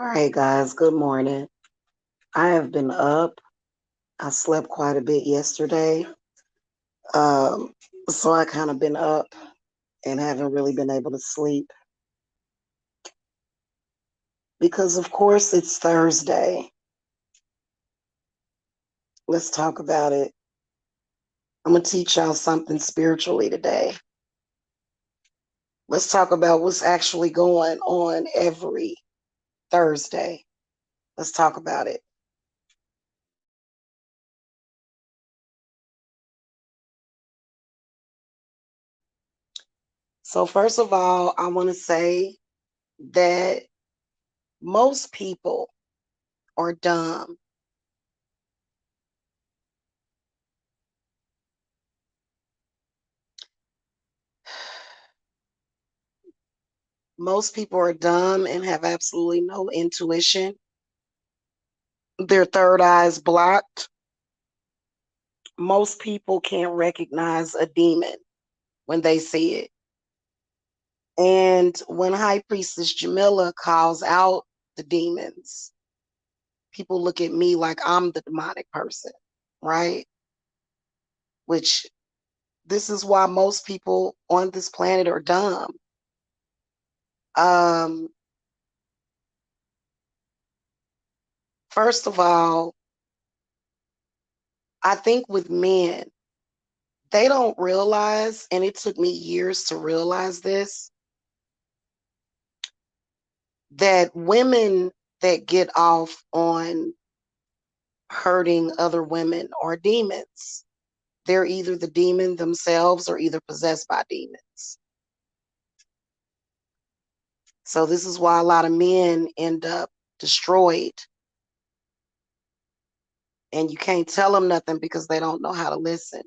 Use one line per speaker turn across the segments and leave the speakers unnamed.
All right, guys, good morning. I have been up. I slept quite a bit yesterday. Um, so I kind of been up and haven't really been able to sleep because, of course, it's Thursday. Let's talk about it. I'm going to teach y'all something spiritually today. Let's talk about what's actually going on every Thursday. Let's talk about it. So, first of all, I want to say that most people are dumb. Most people are dumb and have absolutely no intuition. Their third eye is blocked. Most people can't recognize a demon when they see it. And when High Priestess Jamila calls out the demons, people look at me like I'm the demonic person, right? Which this is why most people on this planet are dumb. Um, First of all, I think with men, they don't realize, and it took me years to realize this, that women that get off on hurting other women are demons. They're either the demon themselves or either possessed by demons. So this is why a lot of men end up destroyed. And you can't tell them nothing because they don't know how to listen.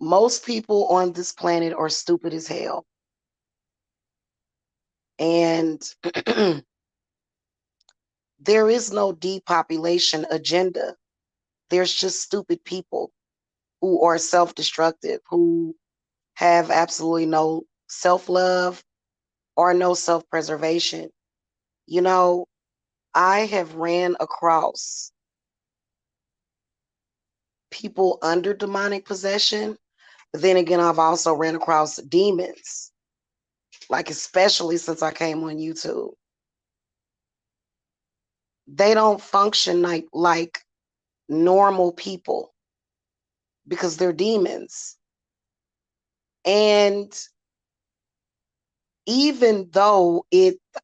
Most people on this planet are stupid as hell. And there is no depopulation agenda. There's just stupid people who are self-destructive, who have absolutely no self-love or no self-preservation. You know, I have ran across people under demonic possession, but then again, I've also ran across demons, like especially since I came on YouTube. They don't function like normal people because they're demons. And even though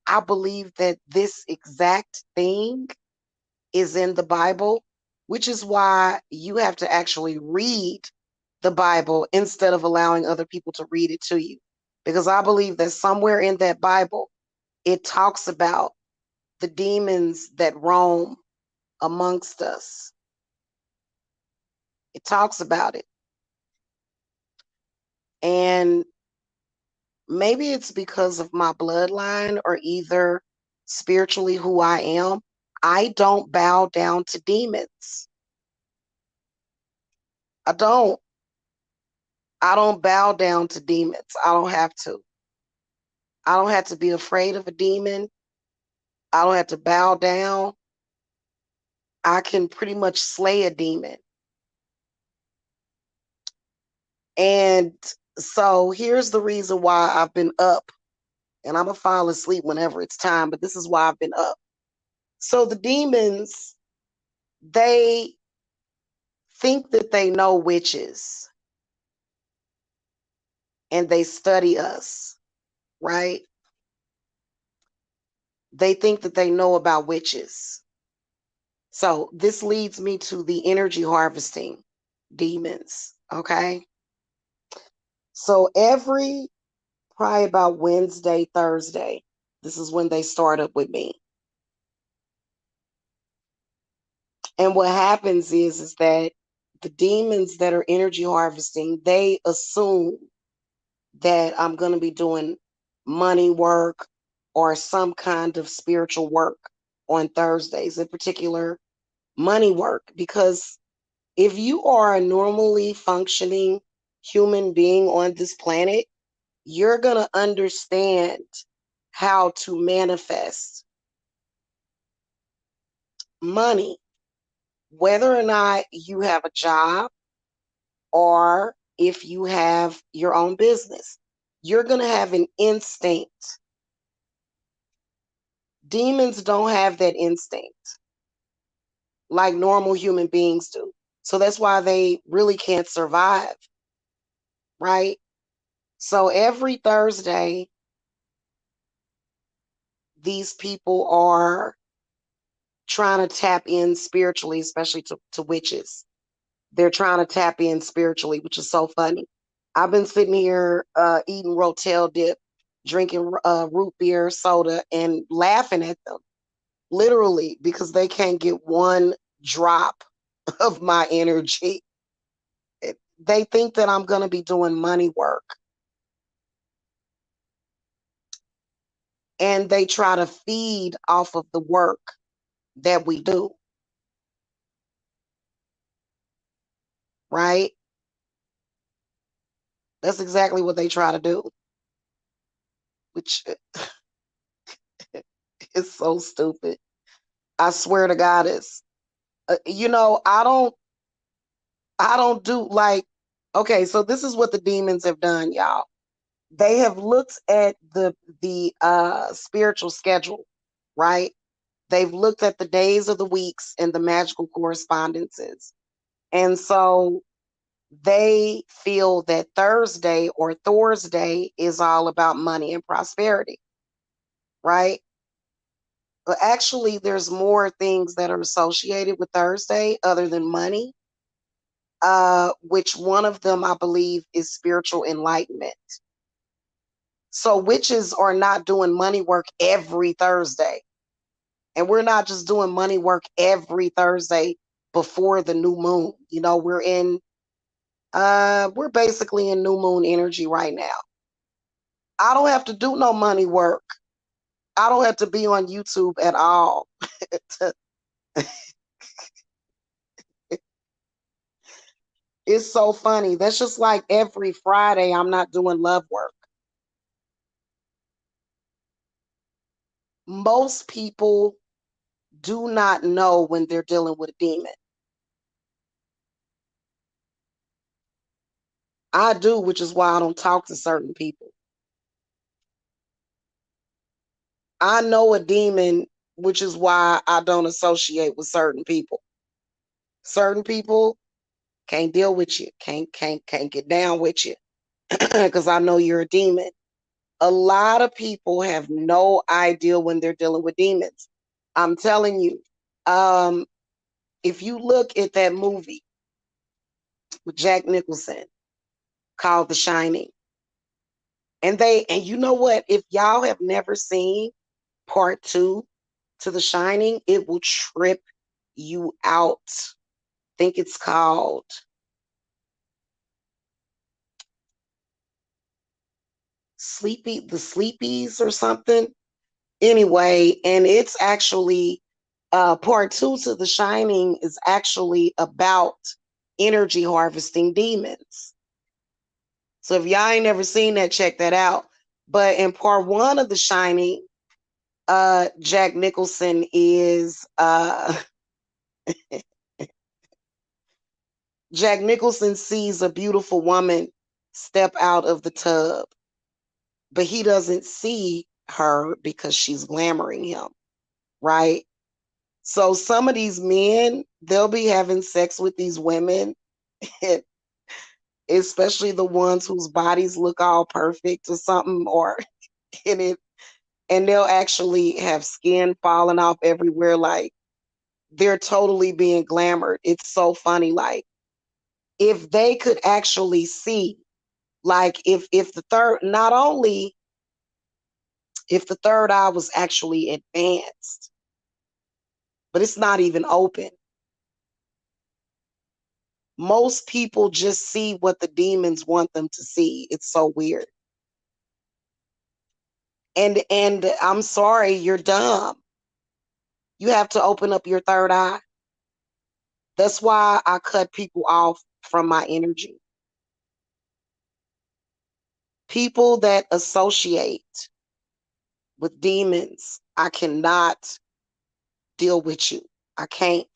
I believe that this exact thing is in the Bible, which is why you have to actually read the Bible instead of allowing other people to read it to you. Because I believe that somewhere in that Bible, it talks about the demons that roam amongst us. It talks about it. And maybe it's because of my bloodline or either spiritually who I am. I don't bow down to demons. I don't. I don't bow down to demons. I don't have to. I don't have to be afraid of a demon. I don't have to bow down. I can pretty much slay a demon. And so here's the reason why I've been up, and I'm going to fall asleep whenever it's time, but this is why I've been up. So the demons, they think that they know witches and they study us, right? They think that they know about witches. So this leads me to the energy harvesting demons, okay? So probably about Wednesday, Thursday, this is when they start up with me. And what happens is that the demons that are energy harvesting, they assume that I'm going to be doing money work or some kind of spiritual work on Thursdays, in particular money work. Because if you are a normally functioning human being on this planet, you're going to understand how to manifest money, whether or not you have a job or if you have your own business. You're going to have an instinct. Demons don't have that instinct like normal human beings do. So that's why they really can't survive, right? So every Thursday, these people are trying to tap in spiritually, especially to witches. They're trying to tap in spiritually, which is so funny. I've been sitting here eating Rotel dip, drinking root beer, soda, and laughing at them, literally, because they can't get one drop of my energy. They think that I'm going to be doing money work, and they try to feed off of the work that we do, right? That's exactly what they try to do, which is so stupid. I swear to God, it's I don't do like, okay, so this is what the demons have done, y'all. They have looked at the spiritual schedule, right? They've looked at the days of the weeks and the magical correspondences. And so they feel that Thursday or Thursday is all about money and prosperity, right? But actually, there's more things that are associated with Thursday other than money, which one of them I believe is spiritual enlightenment. So witches are not doing money work every Thursday. And we're not just doing money work every Thursday before the new moon. We're basically in new moon energy right now. I don't have to do no money work. I don't have to be on YouTube at all. It's so funny. That's just like every Friday I'm not doing love work. Most people do not know when they're dealing with a demon. I do, which is why I don't talk to certain people. I know a demon, which is why I don't associate with certain people. Certain people can't deal with you, can't get down with you because I know you're a demon. A lot of people have no idea when they're dealing with demons. I'm telling you, um, if you look at that movie with Jack Nicholson called The Shining, and you know what? If y'all have never seen part two to The Shining, it will trip you out. I think it's called The Sleepies or something. Anyway, and it's actually part two to The Shining is actually about energy harvesting demons. So if y'all ain't never seen that, check that out. But in part one of The Shining, Jack Nicholson is Jack Nicholson sees a beautiful woman step out of the tub, but he doesn't see her because she's glamoring him, right? So some of these men, they'll be having sex with these women, especially the ones whose bodies look all perfect or something, or in it, and they'll actually have skin falling off everywhere, like they're totally being glamored. It's so funny. Like if they could actually see, like if the third, not only if the third eye was actually advanced, but it's not even open. Most people just see what the demons want them to see. It's so weird. And I'm sorry, you're dumb. You have to open up your third eye. That's why I cut people off from my energy. People that associate with demons. I cannot deal with you. I can't.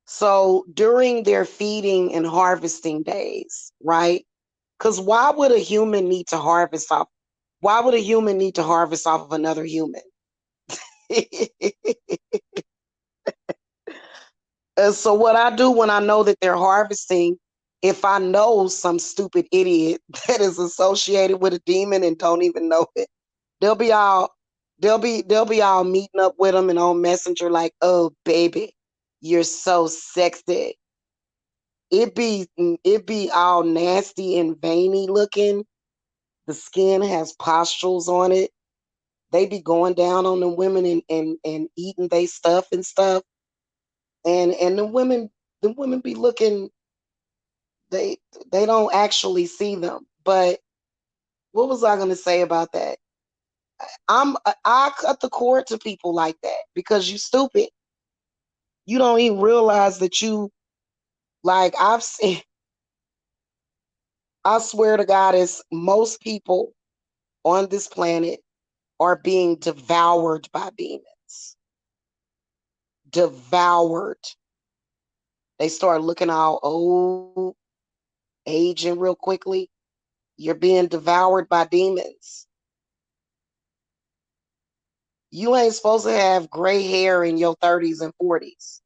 So during their feeding and harvesting days, right? Because why would a human need to harvest off? Why would a human need to harvest off of another human? So what I do when I know that they're harvesting, if I know some stupid idiot that is associated with a demon and don't even know it, they'll be all they'll be all meeting up with them and on Messenger like, oh baby, you're so sexy. It be all nasty and veiny looking. The skin has pustules on it. They be going down on the women and eating they stuff and stuff. And the women be looking, they they don't actually see them. But what was I gonna say about that? I cut the cord to people like that because you stupid. You don't even realize that you, like, I've seen, I swear to God, is most people on this planet are being devoured by demons. Devoured. They start looking all old, aging real quickly. You're being devoured by demons. You ain't supposed to have gray hair in your 30s and 40s.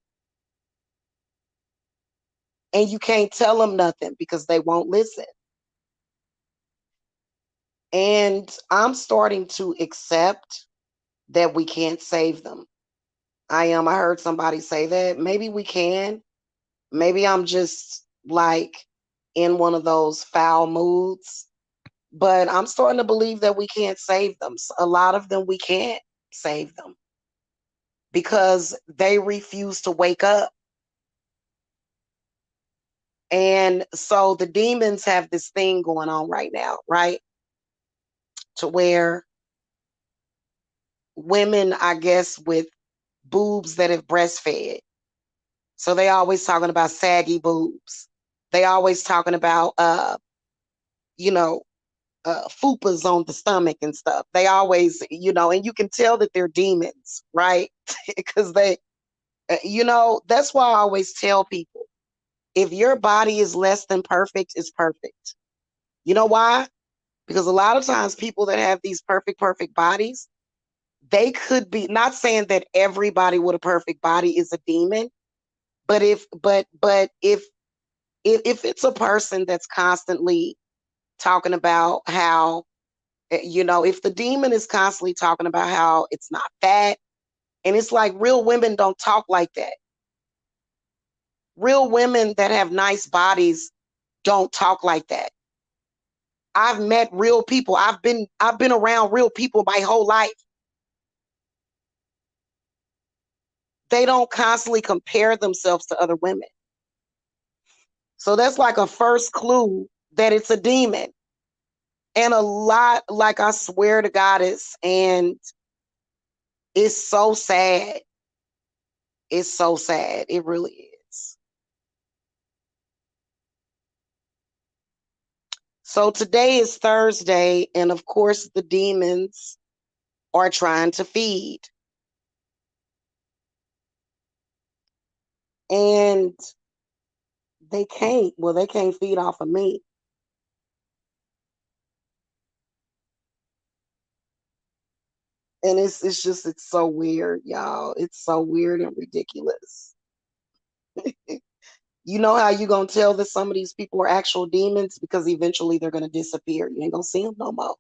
And you can't tell them nothing because they won't listen. And I'm starting to accept that we can't save them. I am. I heard somebody say that. Maybe we can. Maybe I'm just like in one of those foul moods. But I'm starting to believe that we can't save them. A lot of them, we can't save them because they refuse to wake up. And so the demons have this thing going on right now, right? To where women, I guess, with boobs that have breastfed. So they always talking about saggy boobs. They always talking about you know, fupas on the stomach and stuff. They always, and you can tell that they're demons, right? Because that's why I always tell people, if your body is less than perfect, it's perfect. You know why? Because a lot of times people that have these perfect bodies, they could be, not saying that everybody with a perfect body is a demon, but if it's a person that's constantly talking about how, if the demon is constantly talking about how it's not fat, and it's like, real women don't talk like that. Real women that have nice bodies don't talk like that. I've met real people. I've been around real people my whole life. They don't constantly compare themselves to other women. So that's like a first clue that it's a demon. And a lot, like, I swear to Goddess, and it's so sad. It's so sad. It really is. So today is Thursday, and of course, the demons are trying to feed. And they can't. Well, they can't feed off of me. And it's so weird, y'all. It's so weird and ridiculous. You know how you gonna tell that some of these people are actual demons? Because eventually they're gonna disappear. You ain't gonna see them no more.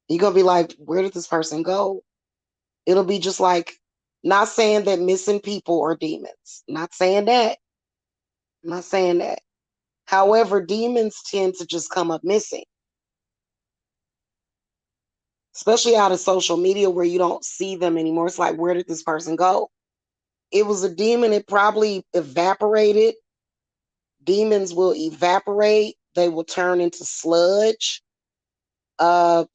You're gonna be like, where did this person go? It'll be just like, not saying that missing people are demons. Not saying that. Not saying that. However, demons tend to just come up missing, especially out of social media where you don't see them anymore. It's like, where did this person go? It was a demon, it probably evaporated. Demons will evaporate, they will turn into sludge.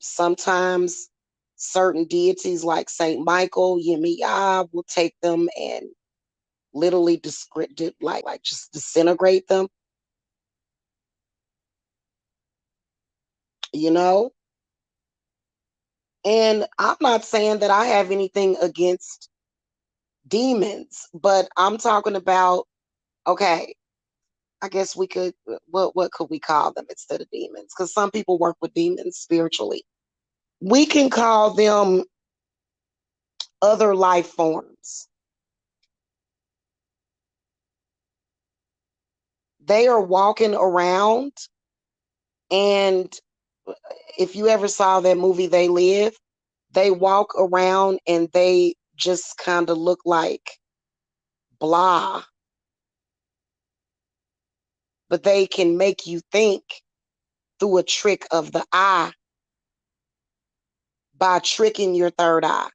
Sometimes certain deities like Saint Michael, Yemiya, will take them and literally like just disintegrate them. you know? And I'm not saying that I have anything against demons, but I'm talking about, okay, I guess we could, what could we call them instead of demons? Because some people work with demons spiritually. We can call them other life forms. They are walking around, and if you ever saw that movie They Live, they walk around and they just kind of look like blah, but they can make you think through a trick of the eye by tricking your third eye.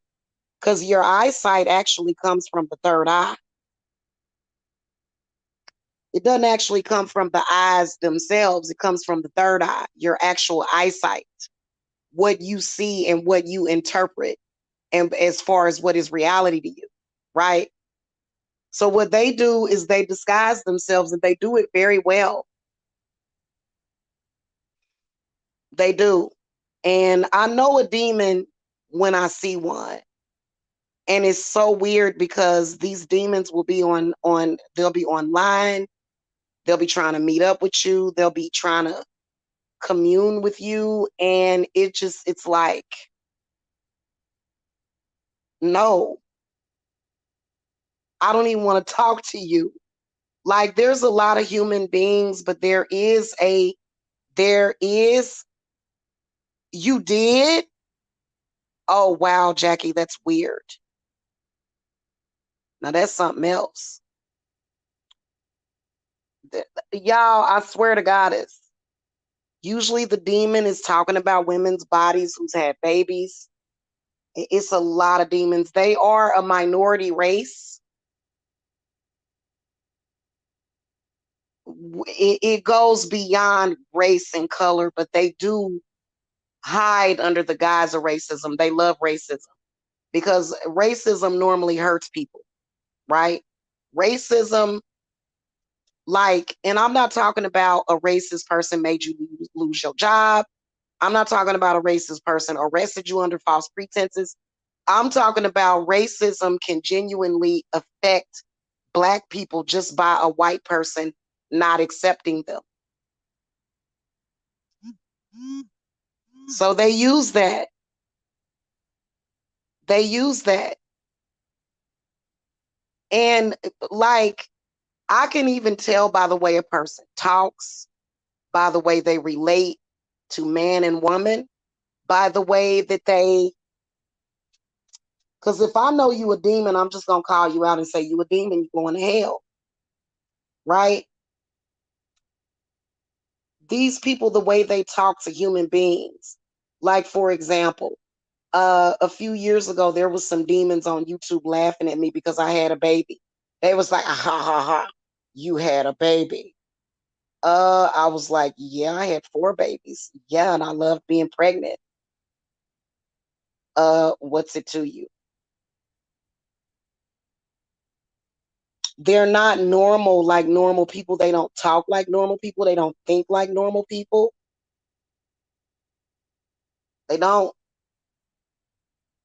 Because your eyesight actually comes from the third eye. It doesn't actually come from the eyes themselves. It comes from the third eye, your actual eyesight, what you see and what you interpret, and as far as what is reality to you, right? So what they do is they disguise themselves, and they do it very well. They do. And I know a demon when I see one. And it's so weird because these demons will be on they'll be online, they'll be trying to meet up with you, they'll be trying to commune with you, and it's like, no, I don't even want to talk to you. Like, there's a lot of human beings, but there is you did. Oh wow, Jackie, that's weird. Now that's something else. Y'all, I swear to goddess, usually the demon is talking about women's bodies who's had babies. It's a lot of demons. They are a minority race. It goes beyond race and color, but they do hide under the guise of racism. They love racism because racism normally hurts people, right? Racism, like, and I'm not talking about a racist person made you lose your job. I'm not talking about a racist person arrested you under false pretenses. I'm talking about racism can genuinely affect Black people just by a white person not accepting them. So they use that. They use that. And like, I can even tell by the way a person talks, by the way they relate to man and woman, by the way that because if I know you a demon, I'm just going to call you out and say, you a demon, you're going to hell, right? These people, the way they talk to human beings, like, for example, a few years ago, there was some demons on YouTube laughing at me because I had a baby. They was like, ha ha ha, you had a baby. I was like, yeah, I had 4 babies. Yeah, and I love being pregnant. What's it to you? They're not normal like normal people. They don't talk like normal people. They don't think like normal people. They don't.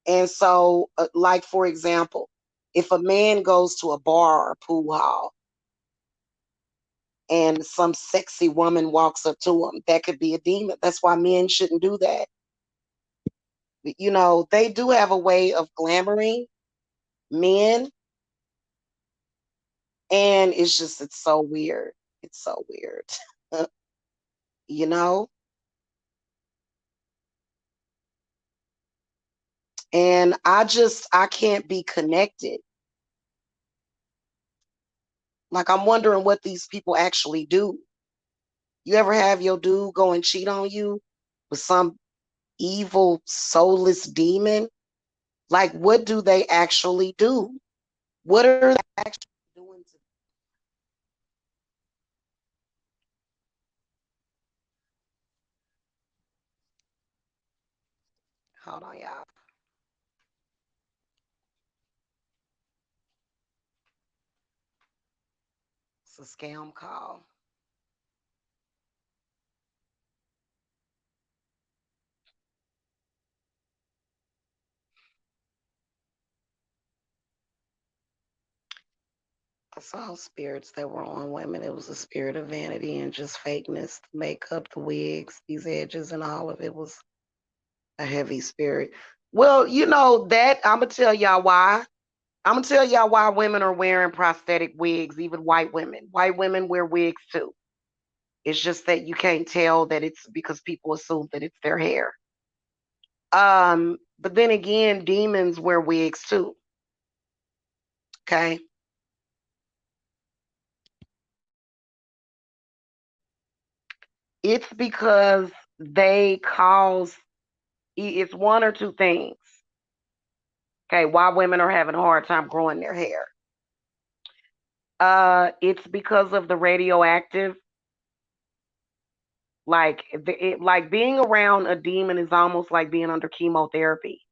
And so, like, for example, if a man goes to a bar or a pool hall and some sexy woman walks up to him, that could be a demon. That's why men shouldn't do that. You know, they do have a way of glamoring men, and it's so weird. It's so weird. You know? And I can't be connected. Like, I'm wondering what these people actually do. You ever have your dude go and cheat on you with some evil, soulless demon? Like, what do they actually do? What are they actually doing to? Hold on, y'all. It's a scam call. I saw spirits that were on women. It was a spirit of vanity and just fakeness, the makeup, the wigs, these edges, and all of it was a heavy spirit. Well, you know that I'm gonna tell y'all why. I'm gonna tell y'all why women are wearing prosthetic wigs, even white women. White women wear wigs too. It's just that you can't tell that it's because people assume that it's their hair. But then again, demons wear wigs too. Okay. It's because they cause it's one or two things. Okay, why women are having a hard time growing their hair. It's because of the radioactive. Like being around a demon is almost like being under chemotherapy.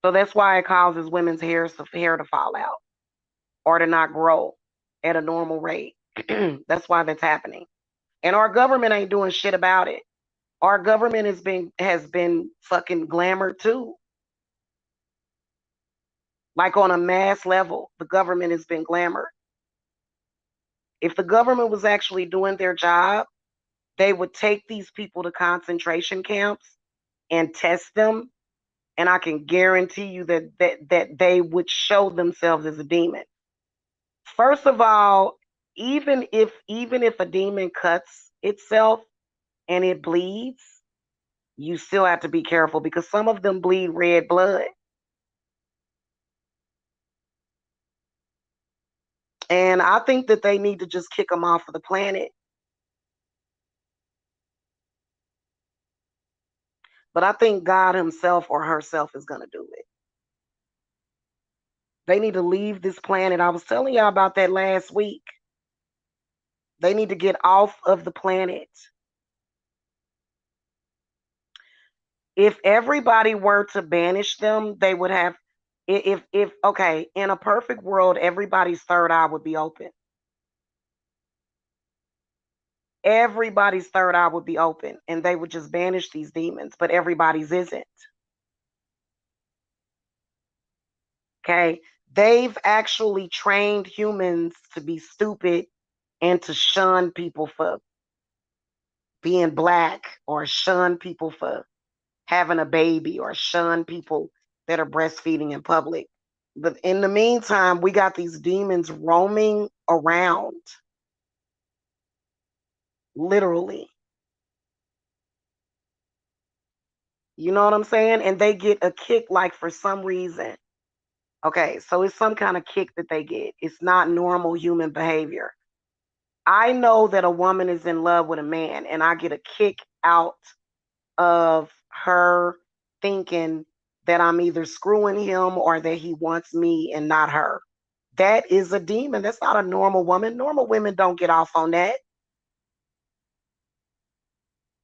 So that's why it causes women's hair to fall out or to not grow at a normal rate. That's why that's happening. And our government ain't doing shit about it. Our government has been fucking glamored too. Like on a mass level, the government has been glamored. If the government was actually doing their job, they would take these people to concentration camps and test them, and I can guarantee you that they would show themselves as a demon. First of all, even if a demon cuts itself and it bleeds, you still have to be careful because some of them bleed red blood. And I think that they need to just kick them off of the planet. But I think God himself or herself is going to do it. They need to leave this planet. I was telling y'all about that last week. They need to get off of the planet. If everybody were to banish them, they would have if okay, in a perfect world, everybody's third eye would be open. Everybody's third eye would be open and they would just banish these demons, but everybody's isn't. Okay? They've actually trained humans to be stupid and to shun people for being black or shun people for having a baby or shun people that are breastfeeding in public. But in the meantime, we got these demons roaming around, literally. You know what I'm saying? And they get a kick, like for some reason. Okay, so it's some kind of kick that they get. It's not normal human behavior. I know that a woman is in love with a man, and I get a kick out of her thinking that I'm either screwing him or that he wants me and not her. That is a demon. That's not a normal woman. Normal women don't get off on that.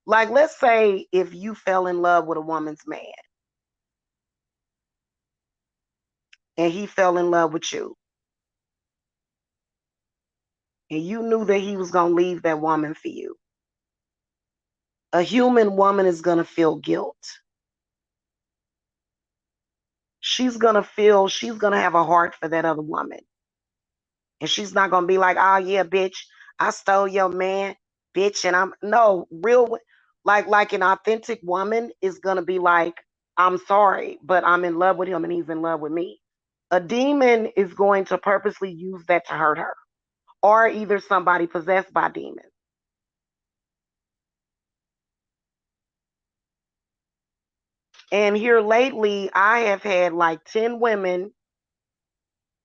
Like, let's say if you fell in love with a woman's man and he fell in love with you, and you knew that he was going to leave that woman for you. A human woman is going to feel guilt. She's going to have a heart for that other woman. And she's not going to be like, oh, yeah, bitch, I stole your man, bitch. And I'm, no, real, like an authentic woman is going to be like, I'm sorry, but I'm in love with him and he's in love with me. A demon is going to purposely use that to hurt her, or either somebody possessed by demons. And here lately, I have had like 10 women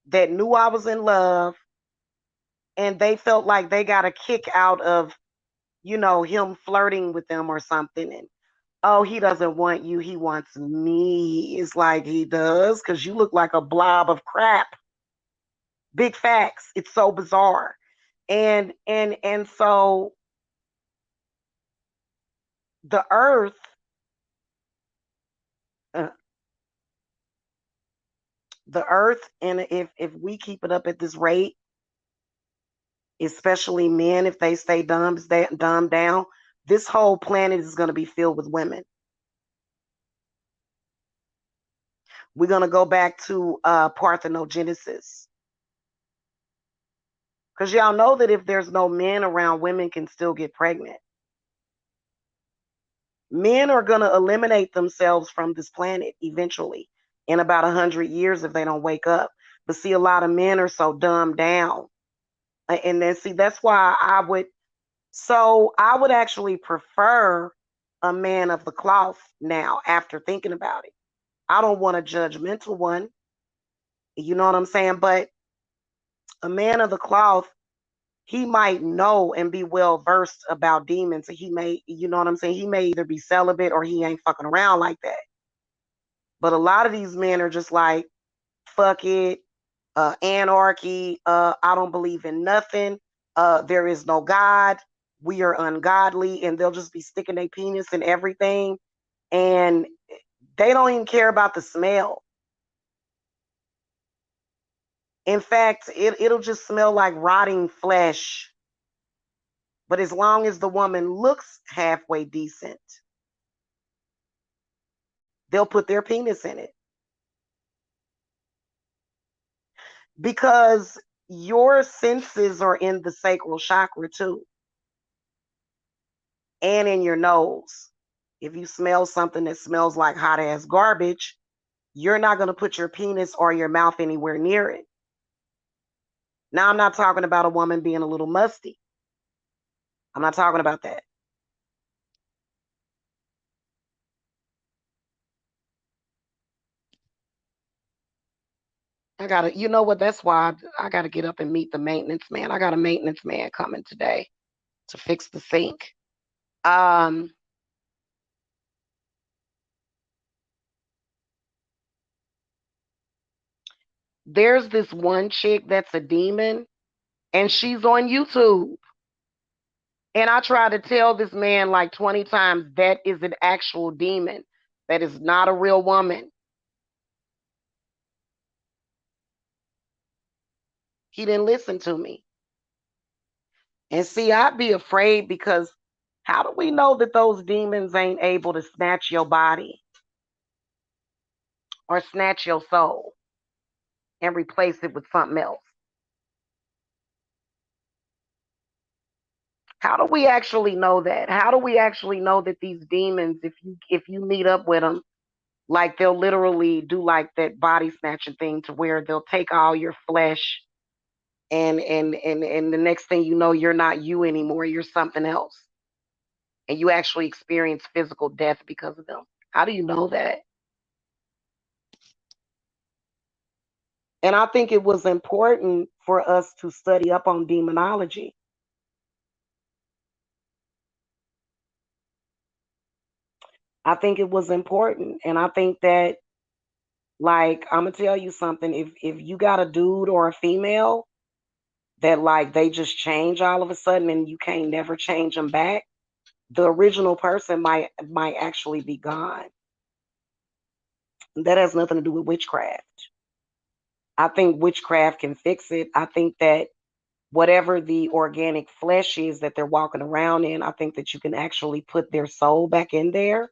that knew I was in love and they felt like they got a kick out of, him flirting with them or something. And oh, he doesn't want you, he wants me. It's like he does because you look like a blob of crap. Big facts. It's so bizarre. And so the earth, uh, and if we keep it up at this rate, especially men, if they stay dumbed down, this whole planet is going to be filled with women. We're going to go back to parthenogenesis. Because y'all know that if there's no men around, women can still get pregnant. Men are going to eliminate themselves from this planet eventually in about 100 years if they don't wake up. But see, a lot of men are so dumbed down. And then see, that's why I would actually prefer a man of the cloth now after thinking about it. I don't want a judgmental one. You know what I'm saying? But a man of the cloth, he might know and be well versed about demons. He may, you know what I'm saying? He may either be celibate or he ain't fucking around like that. But a lot of these men are just like, fuck it, anarchy, I don't believe in nothing, there is no God, we are ungodly, and they'll just be sticking their penis in everything, and they don't even care about the smell. In fact, it'll just smell like rotting flesh. But as long as the woman looks halfway decent, they'll put their penis in it. Because your senses are in the sacral chakra too, and in your nose. If you smell something that smells like hot ass garbage, you're not going to put your penis or your mouth anywhere near it. Now, I'm not talking about a woman being a little musty. I'm not talking about that. You know what? That's why I gotta get up and meet the maintenance man. I got a maintenance man coming today to fix the sink. Um, there's this one chick that's a demon, and she's on YouTube. And I try to tell this man like 20 times that is an actual demon. That is not a real woman. He didn't listen to me. And see, I'd be afraid because how do we know that those demons ain't able to snatch your body or snatch your soul and replace it with something else? How do we actually know that? How do we actually know that these demons, if you meet up with them, like they'll literally do like that body snatching thing to where they'll take all your flesh and the next thing you know, you're not you anymore, you're something else. And you actually experience physical death because of them. How do you know that? And I think it was important for us to study up on demonology. I think it was important. And I think that, like, I'm gonna tell you something. If you got a dude or a female that like they just change all of a sudden and you can't never change them back, the original person might actually be gone. That has nothing to do with witchcraft. I think witchcraft can fix it. I think that whatever the organic flesh is that they're walking around in, I think that you can actually put their soul back in there.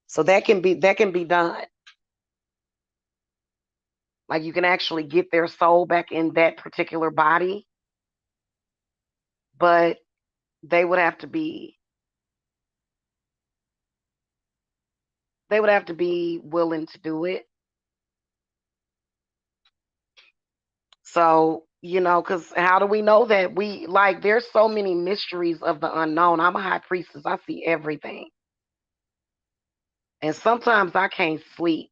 So that can be done. Like you can actually get their soul back in that particular body, but they would have to be they would have to be willing to do it. So, because how do we know that there's so many mysteries of the unknown. I'm a high priestess. I see everything. And sometimes I can't sleep.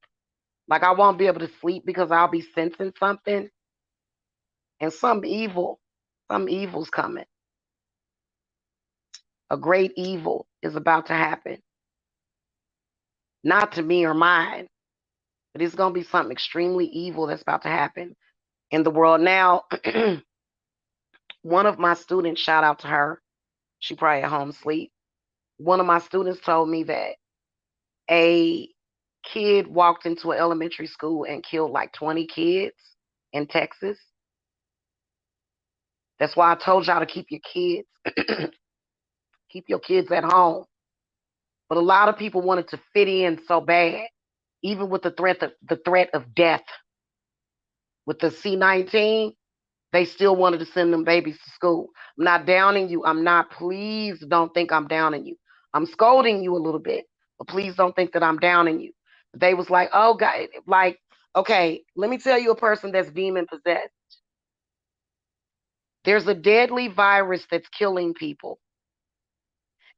Like I won't be able to sleep because I'll be sensing something and some evil's coming. A great evil is about to happen. Not to me or mine, but it's going to be something extremely evil that's about to happen in the world. Now, one of my students, shout out to her, she probably at home asleep. One of my students told me that a kid walked into an elementary school and killed like 20 kids in Texas. That's why I told y'all to keep your kids at home. But a lot of people wanted to fit in so bad. even with the threat of death with the C-19, they still wanted to send them babies to school. I'm not downing you. I'm not. Please don't think I'm downing you. I'm scolding you a little bit, but please don't think that I'm downing you. They was like, oh God, like, okay, let me tell you a person that's demon possessed. There's a deadly virus that's killing people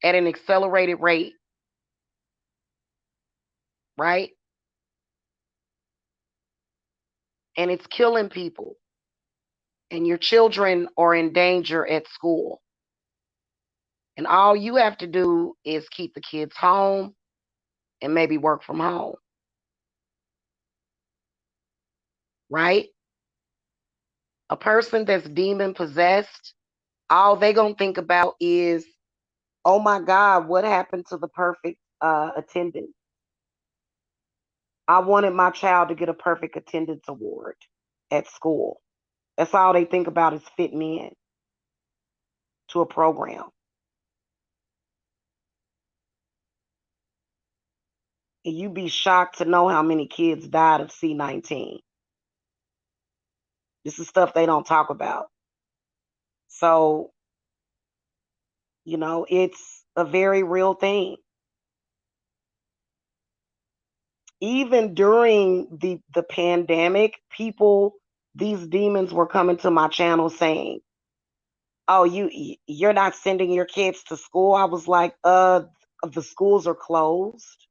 at an accelerated rate, right? And it's killing people. And your children are in danger at school. And all you have to do is keep the kids home and maybe work from home, right? A person that's demon possessed, all they gonna think about is, oh my God, what happened to the perfect attendance? I wanted my child to get a perfect attendance award at school. That's all they think about is fitting in to a program. And you'd be shocked to know how many kids died of C-19. This is stuff they don't talk about. So, it's a very real thing. Even during the pandemic, these demons were coming to my channel saying, oh, you're not sending your kids to school. I was like, the schools are closed.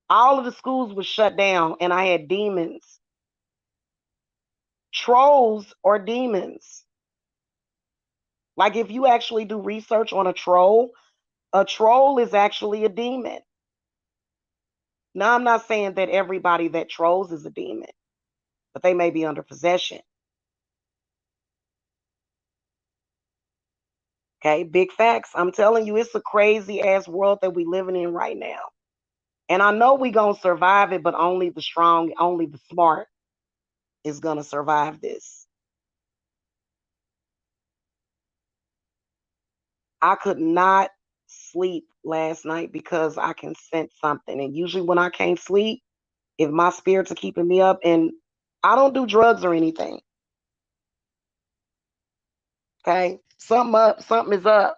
All of the schools were shut down, and I had demons. Trolls are demons. Like, if you actually do research on a troll is actually a demon. Now, I'm not saying that everybody that trolls is a demon, but they may be under possession. Okay, big facts. I'm telling you, it's a crazy ass world that we living in right now. And I know we gonna survive it, but only the strong, only the smart is gonna survive this. I could not sleep last night because I can sense something. And usually when I can't sleep, if my spirits are keeping me up, and I don't do drugs or anything. Okay. Something is up.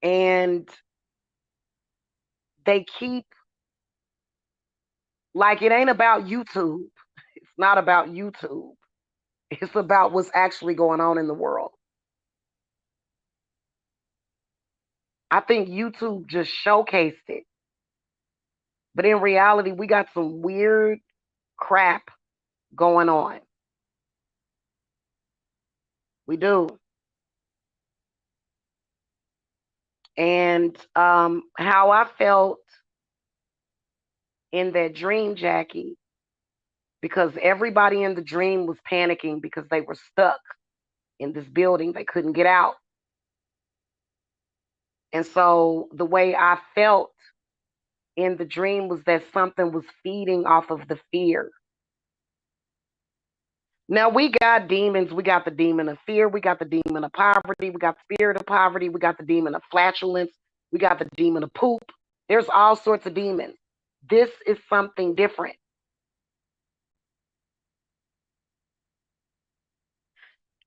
And they keep, like, it ain't about YouTube. It's not about YouTube. It's about what's actually going on in the world. I think YouTube just showcased it. But in reality, we got some weird crap going on. We do. And how I felt in that dream, Jackie, because everybody in the dream was panicking because they were stuck in this building. They couldn't get out. And so the way I felt in the dream was that something was feeding off of the fear. Now we got demons. We got the demon of fear. We got the demon of poverty. We got the spirit of poverty. We got the demon of flatulence. We got the demon of poop. There's all sorts of demons. This is something different.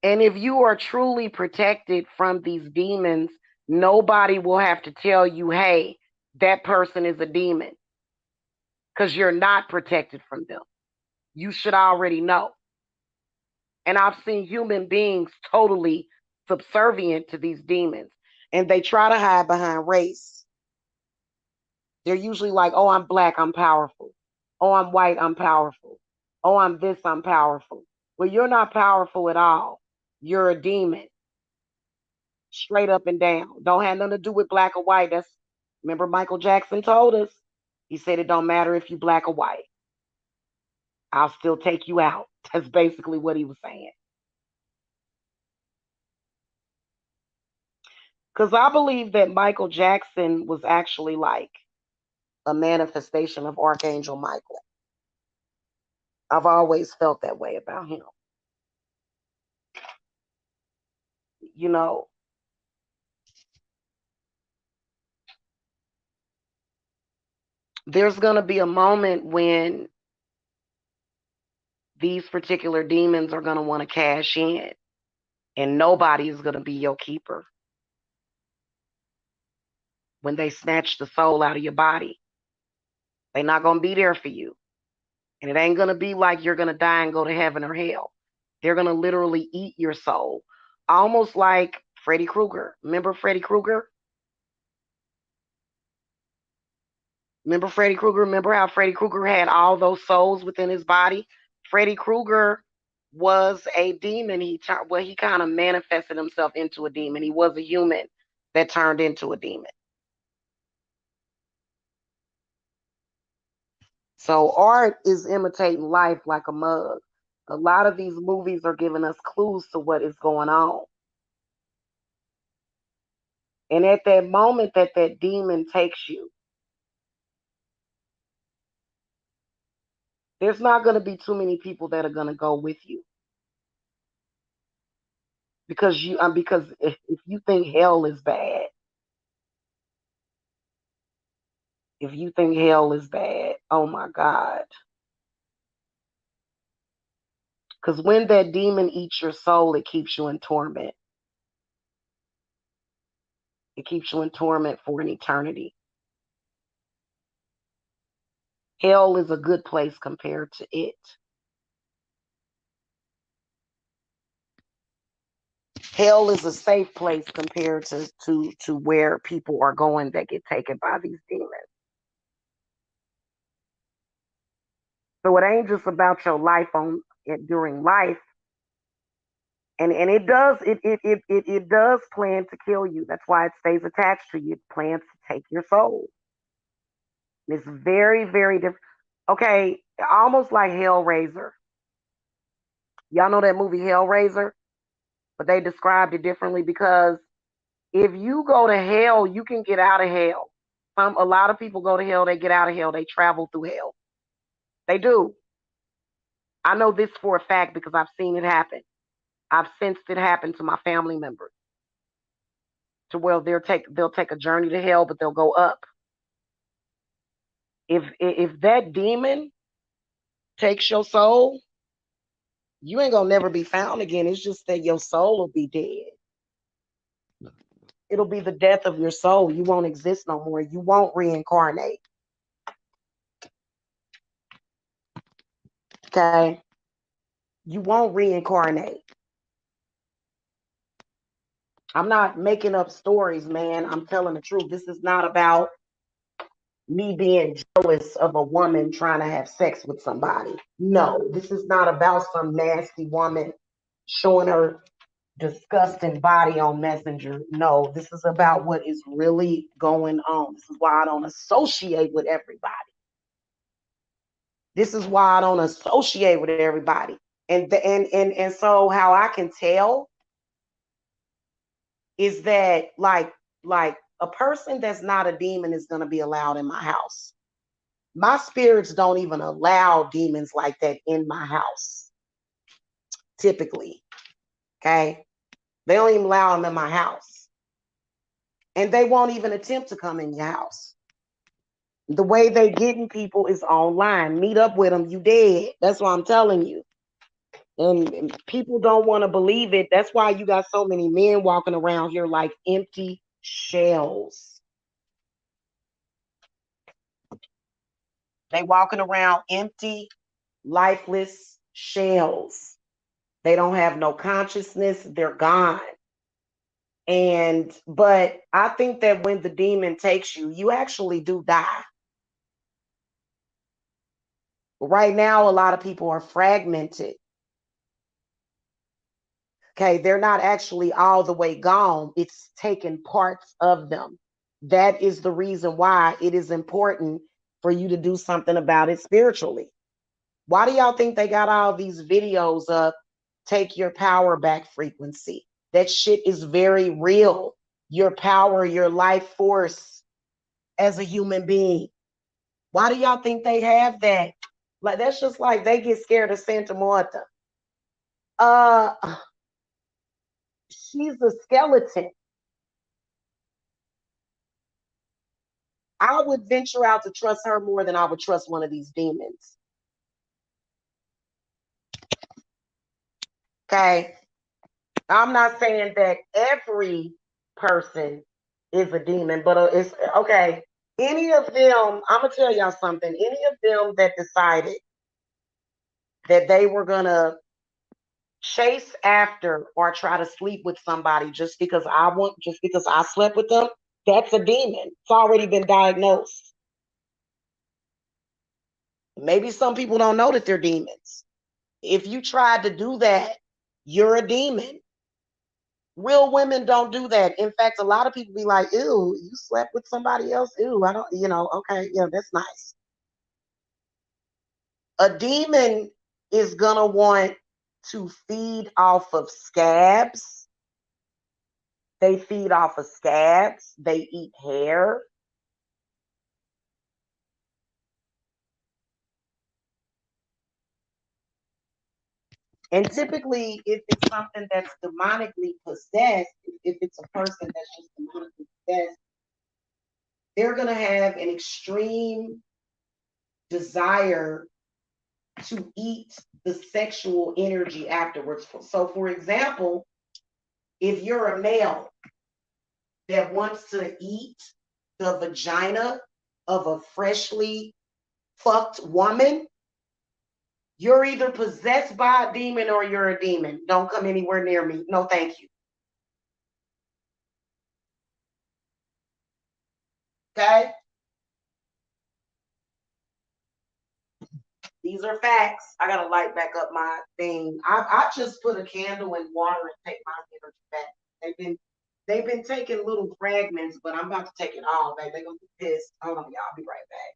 And if you are truly protected from these demons, nobody will have to tell you, hey, that person is a demon, because you're not protected from them. You should already know. And I've seen human beings totally subservient to these demons, and they try to hide behind race. They're usually like, oh, I'm black, I'm powerful. Oh, I'm white, I'm powerful. Oh, I'm this, I'm powerful. Well, you're not powerful at all. You're a demon, straight up and down. Don't have nothing to do with black or white. Remember Michael Jackson told us. He said it don't matter if you black or white. I'll still take you out. That's basically what he was saying. Because I believe that Michael Jackson was actually like a manifestation of Archangel Michael. I've always felt that way about him. you know, there's going to be a moment when these particular demons are going to want to cash in, and nobody is going to be your keeper. When they snatch the soul out of your body, they're not going to be there for you. And it ain't going to be like you're going to die and go to heaven or hell. They're going to literally eat your soul. Almost like Freddy Krueger. Remember Freddy Krueger? Remember Freddy Krueger? Remember how Freddy Krueger had all those souls within his body? Freddy Krueger was a demon. He kind of manifested himself into a demon. He was a human that turned into a demon. So art is imitating life like a mug. A lot of these movies are giving us clues to what is going on. And at that moment that that demon takes you, there's not going to be too many people that are going to go with you. Because if you think hell is bad, oh my God. Because when that demon eats your soul, it keeps you in torment. It keeps you in torment for an eternity. Hell is a good place compared to it. Hell is a safe place compared to where people are going that get taken by these demons. So it ain't just about your life during life. And it does plan to kill you. That's why it stays attached to you. It plans to take your soul. It's very, very different. Okay, almost like Hellraiser. Y'all know that movie Hellraiser? But they described it differently because if you go to hell, you can get out of hell. A lot of people go to hell, they get out of hell, they travel through hell. They do. I know this for a fact because I've seen it happen. I've sensed it happen to my family members. To where they'll take a journey to hell, but they'll go up. If that demon takes your soul, you ain't gonna never be found again. It's just that your soul will be dead. It'll be the death of your soul. You won't exist no more. You won't reincarnate. Okay? You won't reincarnate. I'm not making up stories, man. I'm telling the truth. This is not about me being jealous of a woman trying to have sex with somebody. No, this is not about some nasty woman showing her disgusting body on Messenger. No, this is about what is really going on. This is why I don't associate with everybody. This is why I don't associate with everybody. And so how I can tell is that like a person that's not a demon is going to be allowed in my house. My spirits don't even allow demons like that in my house. Typically, okay? They don't even allow them in my house. And they won't even attempt to come in your house. The way they getting people is online. Meet up with them, you dead. That's what I'm telling you. And people don't want to believe it. That's why you got so many men walking around here like empty shells. They walking around empty, lifeless shells. They don't have no consciousness. They're gone. But I think that when the demon takes you, you actually do die. Right now, a lot of people are fragmented. Okay, they're not actually all the way gone. It's taken parts of them. That is the reason why it is important for you to do something about it spiritually. Why do y'all think they got all these videos up? Take your power back frequency. That shit is very real. Your power, your life force as a human being. Why do y'all think they have that? Like that's just like they get scared of Santa Marta. She's a skeleton. I would venture out to trust her more than I would trust one of these demons. Okay. I'm not saying that every person is a demon, but it's okay. Any of them, I'm gonna tell y'all something. Any of them that decided that they were gonna chase after or try to sleep with somebody just because I slept with them, that's a demon. It's already been diagnosed. Maybe some people don't know that they're demons. If you tried to do that, you're a demon. Real women don't do that. In fact, a lot of people be like, ew, you slept with somebody else? Ew, I don't, okay, yeah, that's nice. A demon is gonna want to feed off of scabs. They feed off of scabs. They eat hair. And typically, if it's something that's demonically possessed, if it's a person that's just demonically possessed, they're going to have an extreme desire to eat the sexual energy afterwards. So, for example, if you're a male that wants to eat the vagina of a freshly fucked woman, you're either possessed by a demon or you're a demon. Don't come anywhere near me. No, thank you. Okay? These are facts. I gotta light back up my thing. I just put a candle in water and take my energy back. They've been taking little fragments, but I'm about to take it all back. They're gonna be pissed. Hold on, y'all. I'll be right back.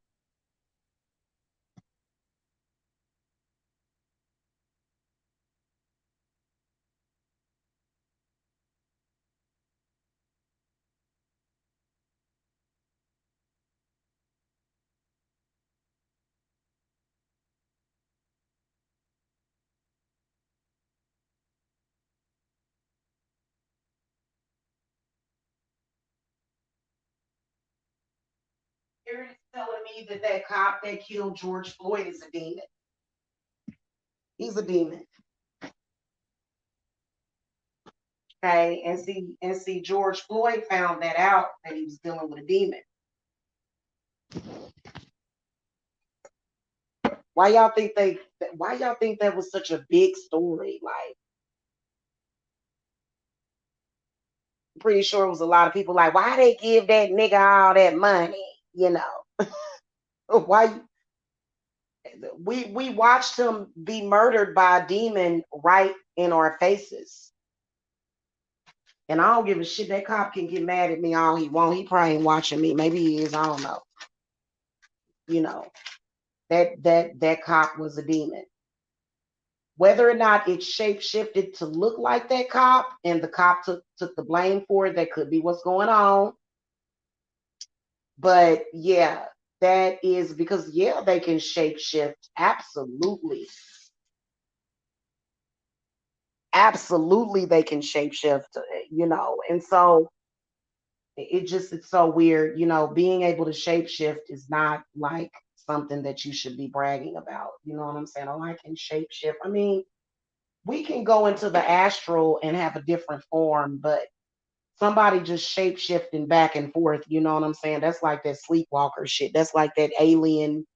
Aaron's telling me that that cop that killed George Floyd is a demon. He's a demon. Okay, and see, George Floyd found that out that he was dealing with a demon. Why y'all think they? Why y'all think that was such a big story? Like, I'm pretty sure it was a lot of people like, why they give that nigga all that money? You know, why we watched him be murdered by a demon right in our faces. And I don't give a shit. That cop can get mad at me all he want. He probably ain't watching me. Maybe he is. I don't know. You know, that cop was a demon. Whether or not it shape shifted to look like that cop and the cop took the blame for it, that could be what's going on. But yeah, that is because yeah, they can shape shift. Absolutely. Absolutely they can shape shift, and so it's so weird, being able to shape shift is not like something that you should be bragging about. You know what I'm saying? Oh, I can shape shift. I mean, we can go into the astral and have a different form, but somebody just shape shifting back and forth, you know what I'm saying? That's like that sleepwalker shit. That's like that alien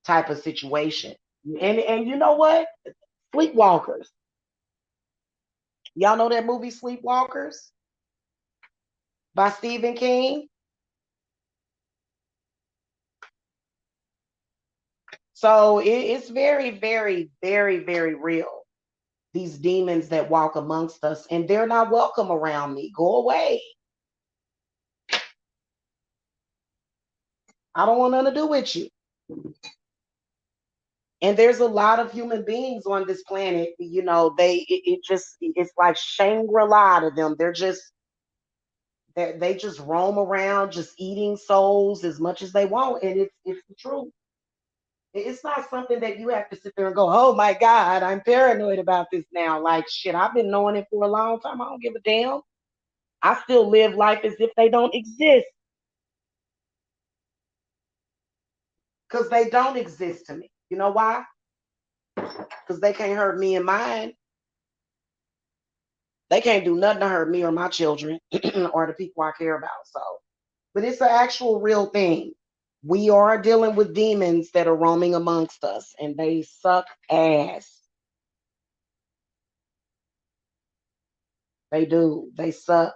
type of situation. And you know what? Sleepwalkers. Y'all know that movie Sleepwalkers by Stephen King? So it's very, very, very, very real. These demons that walk amongst us, and they're not welcome around me. Go away. I don't want nothing to do with you. And there's a lot of human beings on this planet. It's like Shangri-La to them. They just roam around, just eating souls as much as they want, and it's the truth. It's not something that you have to sit there and go, oh my God, I'm paranoid about this now. Like, shit, I've been knowing it for a long time. I don't give a damn. I still live life as if they don't exist because they don't exist to me. You know why? Because they can't hurt me and mine. They can't do nothing to hurt me or my children or the people I care about. So, but it's an actual real thing. We are dealing with demons that are roaming amongst us, and they suck ass. They do. They suck.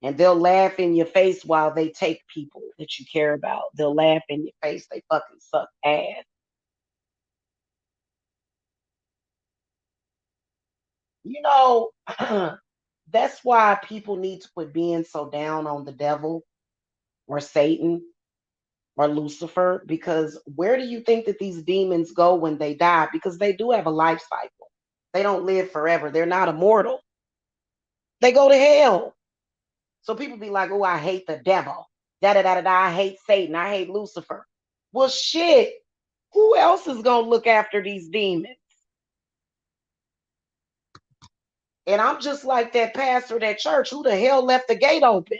And they'll laugh in your face while they take people that you care about. They'll laugh in your face. They fucking suck ass. You know, that's why people need to quit being so down on the devil or Satan or Lucifer, because where do you think that these demons go when they die? Because they do have a life cycle. They don't live forever. They're not immortal. They go to hell. So people be like, oh, I hate the devil. Da da da da da. I hate Satan. I hate Lucifer. Well, shit. Who else is going to look after these demons? And I'm just like that pastor at that church. Who the hell left the gate open?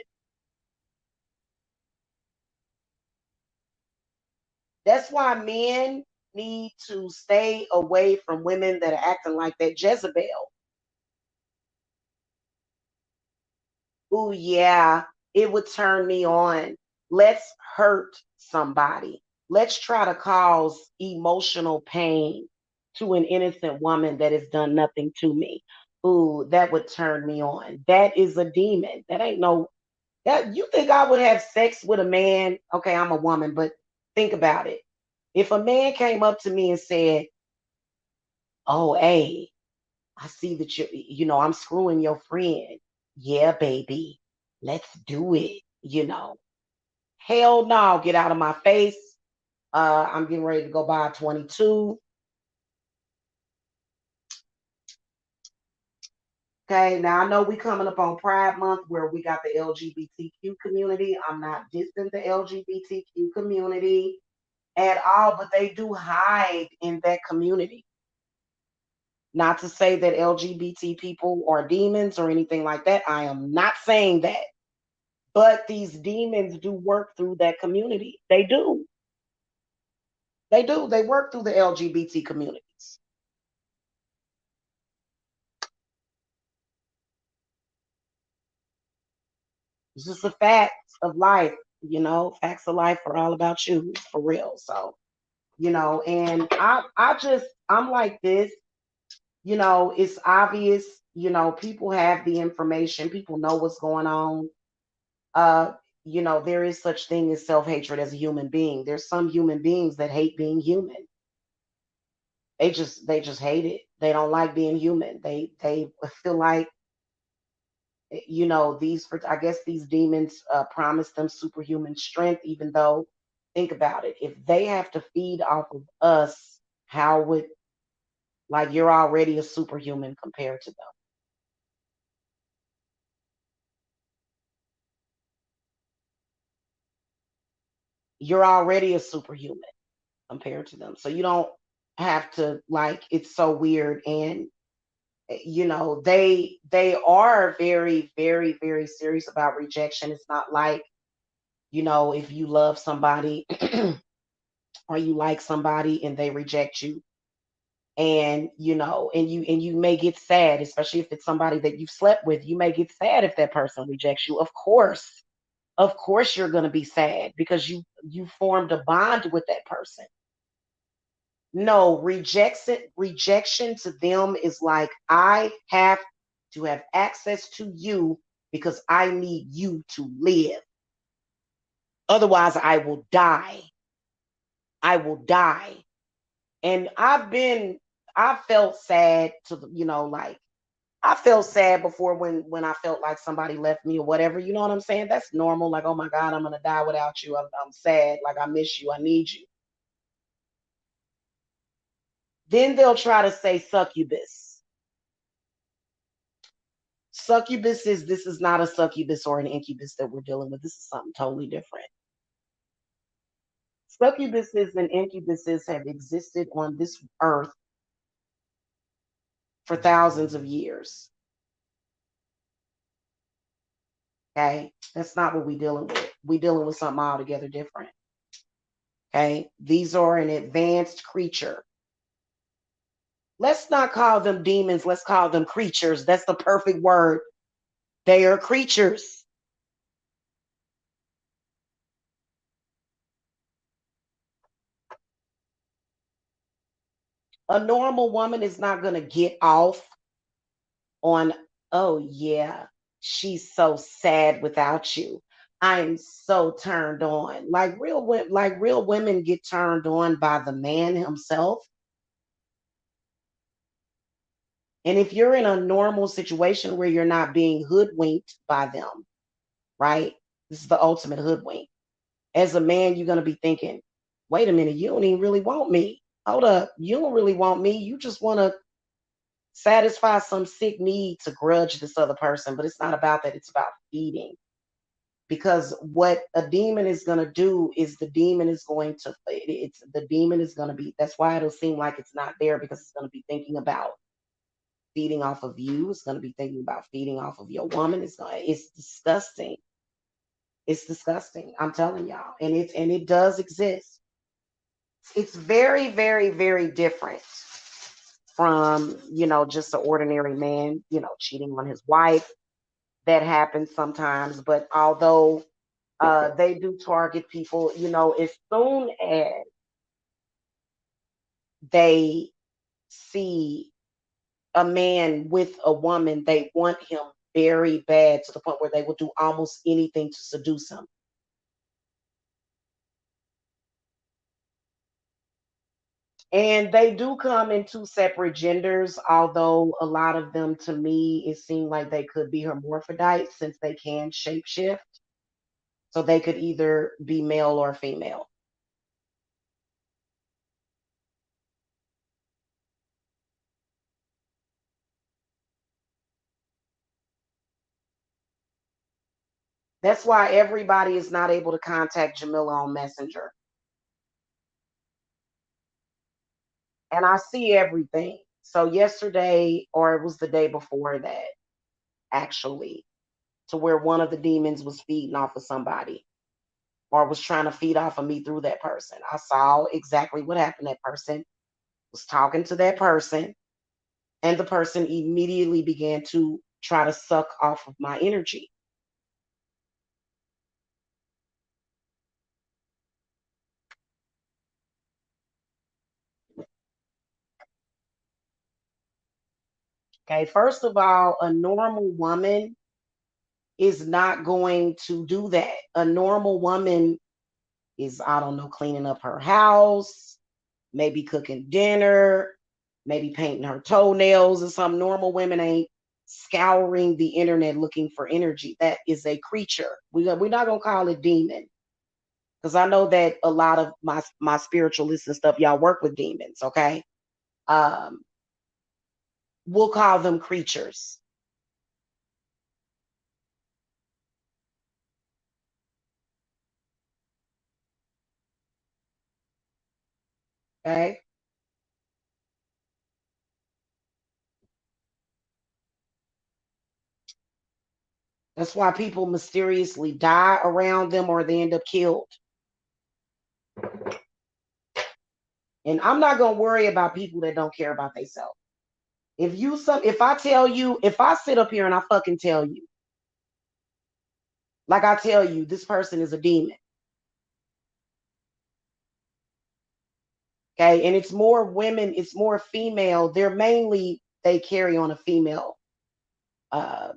That's why men need to stay away from women that are acting like that Jezebel. Oh, yeah, it would turn me on. Let's hurt somebody. Let's try to cause emotional pain to an innocent woman that has done nothing to me. Ooh, that would turn me on. That is a demon. That ain't no, that you think I would have sex with a man? Okay, I'm a woman, but think about it. If a man came up to me and said, oh, hey, I see that I'm screwing your friend. Yeah, baby, let's do it. Hell no, get out of my face. I'm getting ready to go buy a 22. Okay, now I know we coming up on Pride Month where we got the LGBTQ community. I'm not dissing the LGBTQ community at all, but they do hide in that community. Not to say that LGBT people are demons or anything like that. I am not saying that. But these demons do work through that community. They do. They do. They work through the LGBT communities. It's just the facts of life, facts of life are all about you for real. So, and I'm like this, it's obvious, people have the information, people know what's going on. Uh, there is such thing as self-hatred as a human being. There's some human beings that hate being human. They just hate it. They don't like being human. They feel like these for I guess these demons promise them superhuman strength, even though think about it, if they have to feed off of us, how would like you're already a superhuman compared to them. You're already a superhuman compared to them. So you don't have to like it's so weird. And they are very, very, very serious about rejection. It's not like, if you love somebody or you like somebody and they reject you, and and you may get sad, especially if it's somebody that you've slept with. You may get sad if that person rejects you. Of course you're going to be sad because you formed a bond with that person. No, rejection to them is like, I have to have access to you because I need you to live. Otherwise, I will die. I will die. And I felt sad like I felt sad before when I felt like somebody left me or whatever. You know what I'm saying? That's normal. Like, oh my God, I'm gonna die without you. I'm sad. Like I miss you. I need you. Then they'll try to say succubus. Succubus is this is not a succubus or an incubus that we're dealing with. This is something totally different. Succubuses and incubuses have existed on this earth for thousands of years. Okay, that's not what we're dealing with. We're dealing with something altogether different. Okay, these are an advanced creature. Let's not call them demons. Let's call them creatures. That's the perfect word. They are creatures. A normal woman is not going to get off on, oh, yeah, she's so sad without you. I'm so turned on. Like real women get turned on by the man himself. And if you're in a normal situation where you're not being hoodwinked by them, right? This is the ultimate hoodwink. As a man, you're going to be thinking, wait a minute, you don't even really want me. Hold up, you don't really want me. You just want to satisfy some sick need to grudge this other person. But it's not about that, it's about feeding. Because what a demon is going to do is the demon is going to, it's the demon is going to be, that's why it'll seem like it's not there, because it's going to be thinking about feeding off of you. It's going to be thinking about feeding off of your woman. It's disgusting. It's disgusting. I'm telling y'all. And it does exist. It's very, very, very different from, just an ordinary man, cheating on his wife. That happens sometimes. But although they do target people, as soon as they see a man with a woman, they want him very bad to the point where they will do almost anything to seduce him. And they do come in two separate genders, although a lot of them, to me, it seemed like they could be hermaphrodites since they can shapeshift. So they could either be male or female. That's why everybody is not able to contact Jamila on Messenger. And I see everything. So yesterday, or it was the day before that, actually, to where one of the demons was feeding off of somebody or was trying to feed off of me through that person. I saw exactly what happened. That person was talking to that person, and the person immediately began to try to suck off of my energy. Okay, first of all, a normal woman is not going to do that. A normal woman is, I don't know, cleaning up her house, maybe cooking dinner, maybe painting her toenails or some. Normal women ain't scouring the internet looking for energy. That is a creature. We're not going to call it demon, because I know that a lot of my spiritualists and stuff, y'all work with demons, okay? Um, we'll call them creatures. Okay. That's why people mysteriously die around them or they end up killed. And I'm not gonna worry about people that don't care about themselves. If I sit up here and I fucking tell you, like I tell you, this person is a demon. Okay. And it's more women, it's more female. They carry on a female uh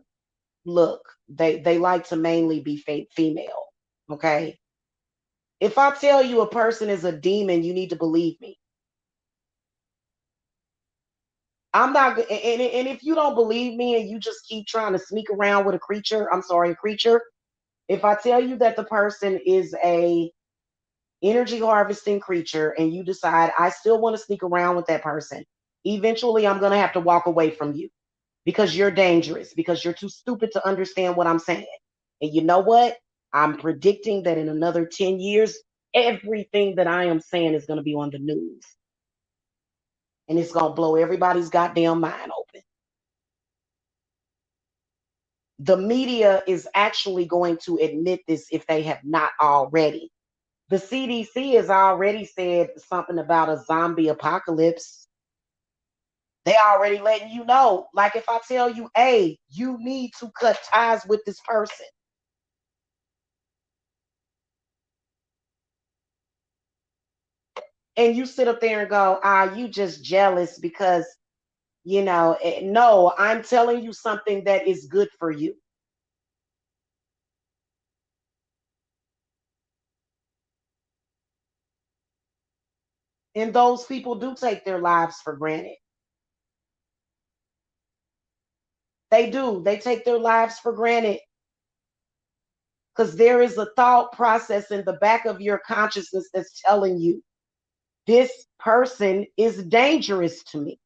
look. They like to mainly be female. Okay. If I tell you a person is a demon, you need to believe me. I'm not, and if you don't believe me and you just keep trying to sneak around with a creature, I'm sorry, a creature. If I tell you that the person is a energy harvesting creature and you decide I still want to sneak around with that person, eventually I'm going to have to walk away from you because you're dangerous, because you're too stupid to understand what I'm saying. And you know what? I'm predicting that in another 10 years, everything that I am saying is going to be on the news. And it's going to blow everybody's goddamn mind open. The media is actually going to admit this if they have not already. The CDC has already said something about a zombie apocalypse. They already letting you know. Like if I tell you, hey, you need to cut ties with this person. And you sit up there and go, you just jealous because, no, I'm telling you something that is good for you. And those people do take their lives for granted. They do. They take their lives for granted because there is a thought process in the back of your consciousness that's telling you this person is dangerous to me.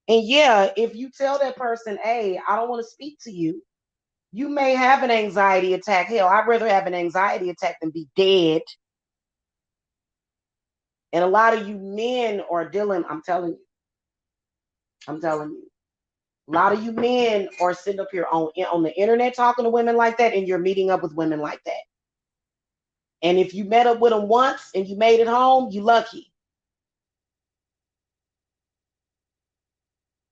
And yeah, if you tell that person, hey, I don't want to speak to you, you may have an anxiety attack. Hell, I'd rather have an anxiety attack than be dead. And a lot of you men are dealing, I'm telling you, a lot of you men are sitting up here on the internet talking to women like that, and you're meeting up with women like that. And if you met up with them once and you made it home, you lucky.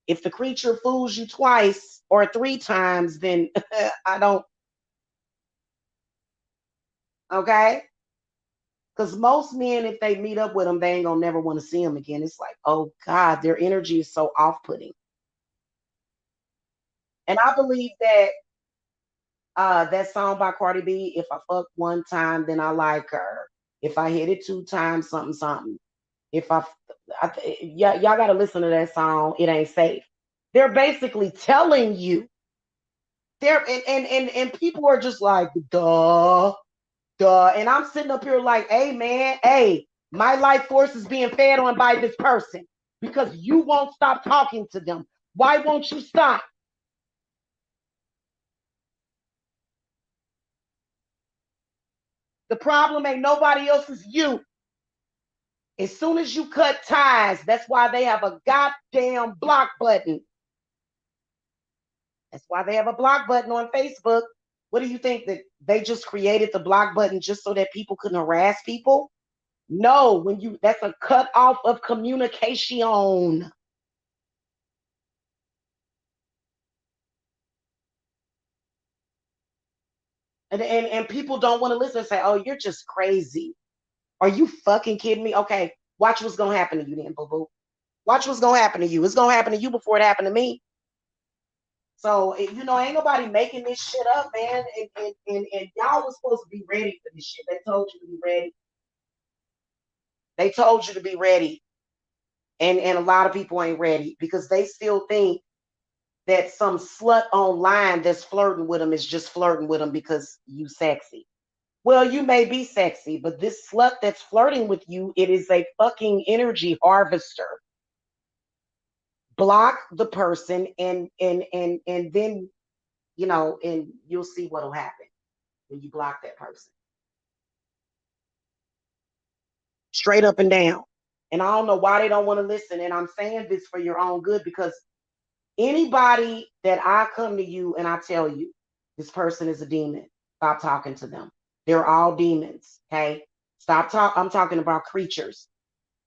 If the creature fools you twice or three times, then I don't, okay? Because most men, if they meet up with them, they ain't gonna never want to see them again. It's like, oh God, their energy is so off-putting. And I believe that that song by Cardi B, if I fuck one time, then I like her. If I hit it two times, something, something. If y'all got to listen to that song. It ain't safe. They're basically telling you. And people are just like, duh, duh. And I'm sitting up here like, hey, man, hey, my life force is being fed on by this person because you won't stop talking to them. Why won't you stop? The problem ain't nobody else's, you. As soon as you cut ties, that's why they have a goddamn block button. That's why they have a block button on Facebook. What do you think, that they just created the block button just so that people couldn't harass people? No, that's a cut off of communication. And people don't want to listen and say, oh, you're just crazy. Are you fucking kidding me? Okay, watch what's gonna happen to you then, boo boo. Watch what's gonna happen to you. It's gonna happen to you before it happened to me. So ain't nobody making this shit up, man. And y'all was supposed to be ready for this shit. They told you to be ready. They told you to be ready. And a lot of people ain't ready because they still think that some slut online that's flirting with them is just flirting with them because you sexy. Well, you may be sexy, but this slut that's flirting with you, it is a fucking energy harvester. Block the person and then and you'll see what'll happen when you block that person. Straight up and down. And I don't know why they don't want to listen. And I'm saying this for your own good because anybody that I come to you and I tell you this person is a demon, stop talking to them. They're all demons. Okay. Stop talking. I'm talking about creatures.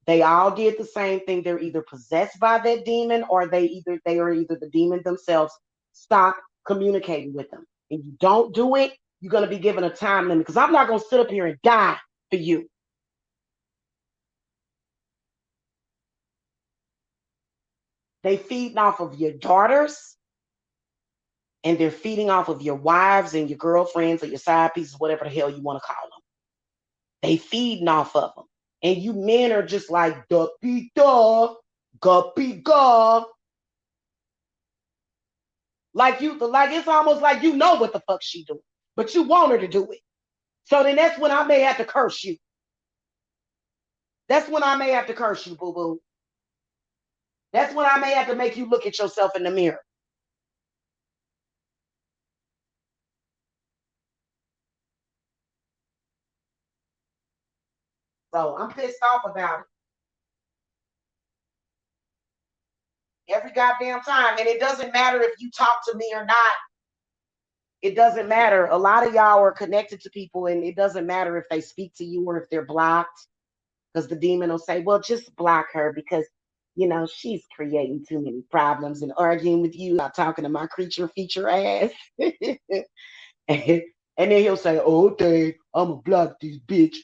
They all did the same thing. They're either possessed by that demon or they are either the demon themselves. Stop communicating with them. And you don't do it, you're gonna be given a time limit. Because I'm not gonna sit up here and die for you. They feeding off of your daughters and they're feeding off of your wives and your girlfriends or your side pieces, whatever the hell you want to call them. They feeding off of them. And you men are just like, duppy duh, guppy guh. Like it's almost like you know what the fuck she doing, but you want her to do it. So then that's when I may have to curse you. That's when I may have to curse you, boo boo. That's when I may have to make you look at yourself in the mirror. So I'm pissed off about it every goddamn time. And it doesn't matter if you talk to me or not. It doesn't matter. A lot of y'all are connected to people, and it doesn't matter if they speak to you or if they're blocked, because the demon will say, well, just block her because, she's creating too many problems and arguing with you, not talking to my creature feature ass. and then he'll say, oh, okay, I'm going to block this bitch.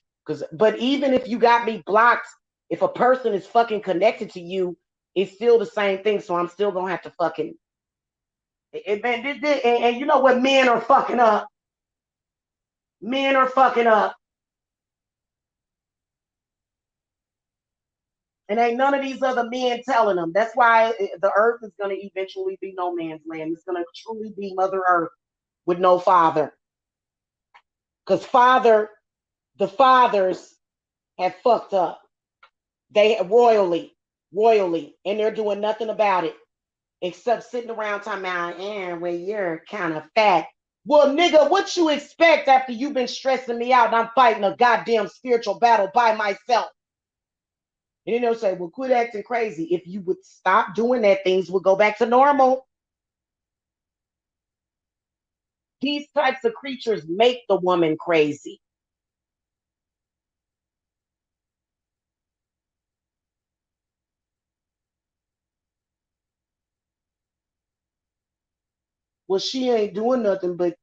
But even if you got me blocked, if a person is fucking connected to you, it's still the same thing. So I'm still going to have to fucking. And you know what? Men are fucking up. Men are fucking up. And ain't none of these other men telling them. That's why the earth is going to eventually be no man's land. It's going to truly be Mother Earth with no father. Because the fathers have fucked up. They royally, and they're doing nothing about it except sitting around talking about, well, you're kind of fat. Well, nigga, what you expect after you've been stressing me out and I'm fighting a goddamn spiritual battle by myself? And then they'll say, well, quit acting crazy. If you would stop doing that, things would go back to normal. These types of creatures make the woman crazy. Well, she ain't doing nothing but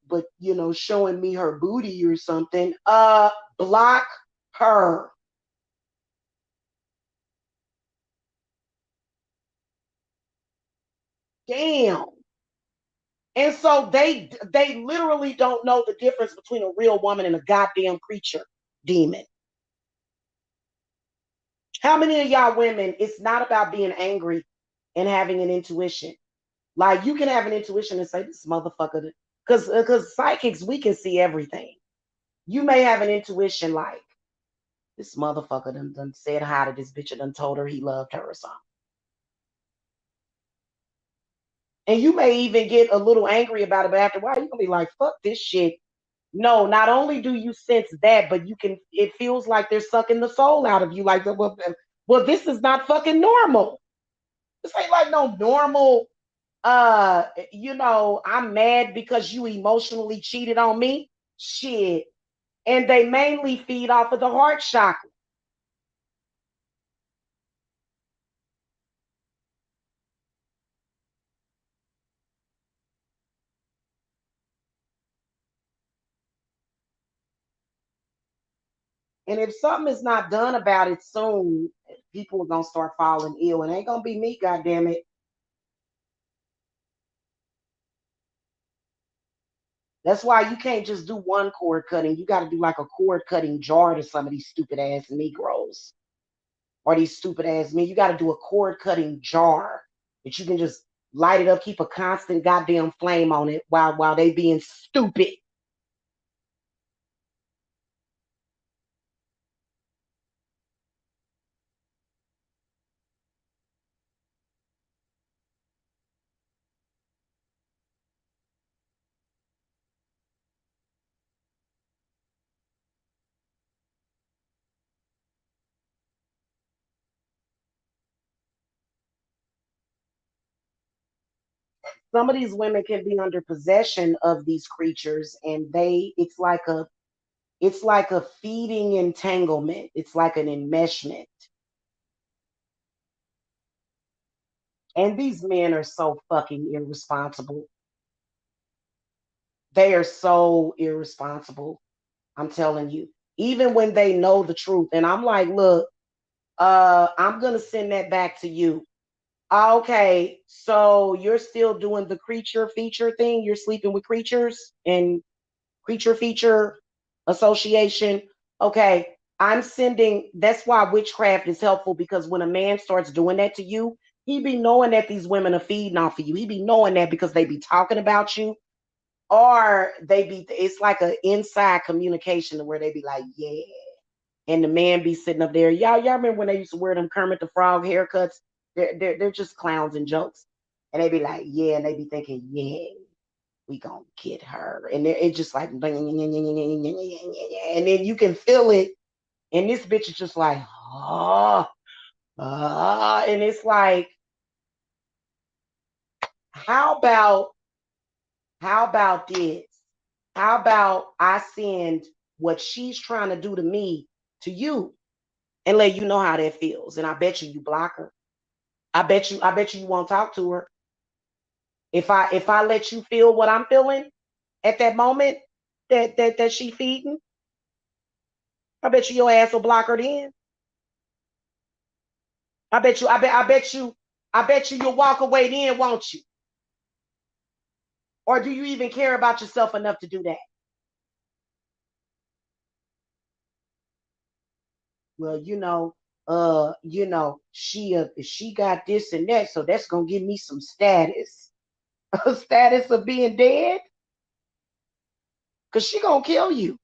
showing me her booty or something. Block her. Damn. And so they literally don't know the difference between a real woman and a goddamn creature demon. How many of y'all women, it's not about being angry and having an intuition. Like you can have an intuition and say, this motherfucker, because psychics, we can see everything. You may have an intuition like, this motherfucker done said hi to this bitch and done told her he loved her or something. And you may even get a little angry about it, but after a while, you're gonna be like, fuck this shit. No, not only do you sense that, but it feels like they're sucking the soul out of you. Like, well, this is not fucking normal. This ain't like no normal, I'm mad because you emotionally cheated on me. Shit. And they mainly feed off of the heart chakra. And if something is not done about it soon, people are gonna start falling ill. And it ain't gonna be me, goddamn it. That's why you can't just do one cord cutting. You got to do like a cord cutting jar to some of these stupid ass Negroes or these stupid ass men. You got to do a cord cutting jar that you can just light it up, keep a constant goddamn flame on it while they being stupid. Some of these women can be under possession of these creatures, and it's like a feeding entanglement. It's like an enmeshment. And these men are so fucking irresponsible. They are so irresponsible. I'm telling you. Even when they know the truth. And I'm like, look, I'm gonna send that back to you. Okay, so you're still doing the creature feature thing. You're sleeping with creatures and creature feature association. Okay, I'm sending. That's why witchcraft is helpful, because when a man starts doing that to you, he be knowing that these women are feeding off of you. He be knowing that because they be talking about you, or it's like an inside communication where they be like, yeah. And the man be sitting up there. Y'all remember when they used to wear them Kermit the Frog haircuts? They're just clowns and jokes. And they be like, yeah, and they be thinking, yeah, we gonna get her. And it's just like, and then you can feel it And this bitch is just like, and it's like, how about this? How about I send what she's trying to do to me to you and let you know how that feels? And I bet you block her. I bet you won't talk to her. If I let you feel what I'm feeling at that moment that she feeding, I bet you your ass will block her then. I bet you you'll walk away then, won't you? Or do you even care about yourself enough to do that? Well, she got this and that, so that's gonna give me some status. Status of being dead? Cause she gonna kill you.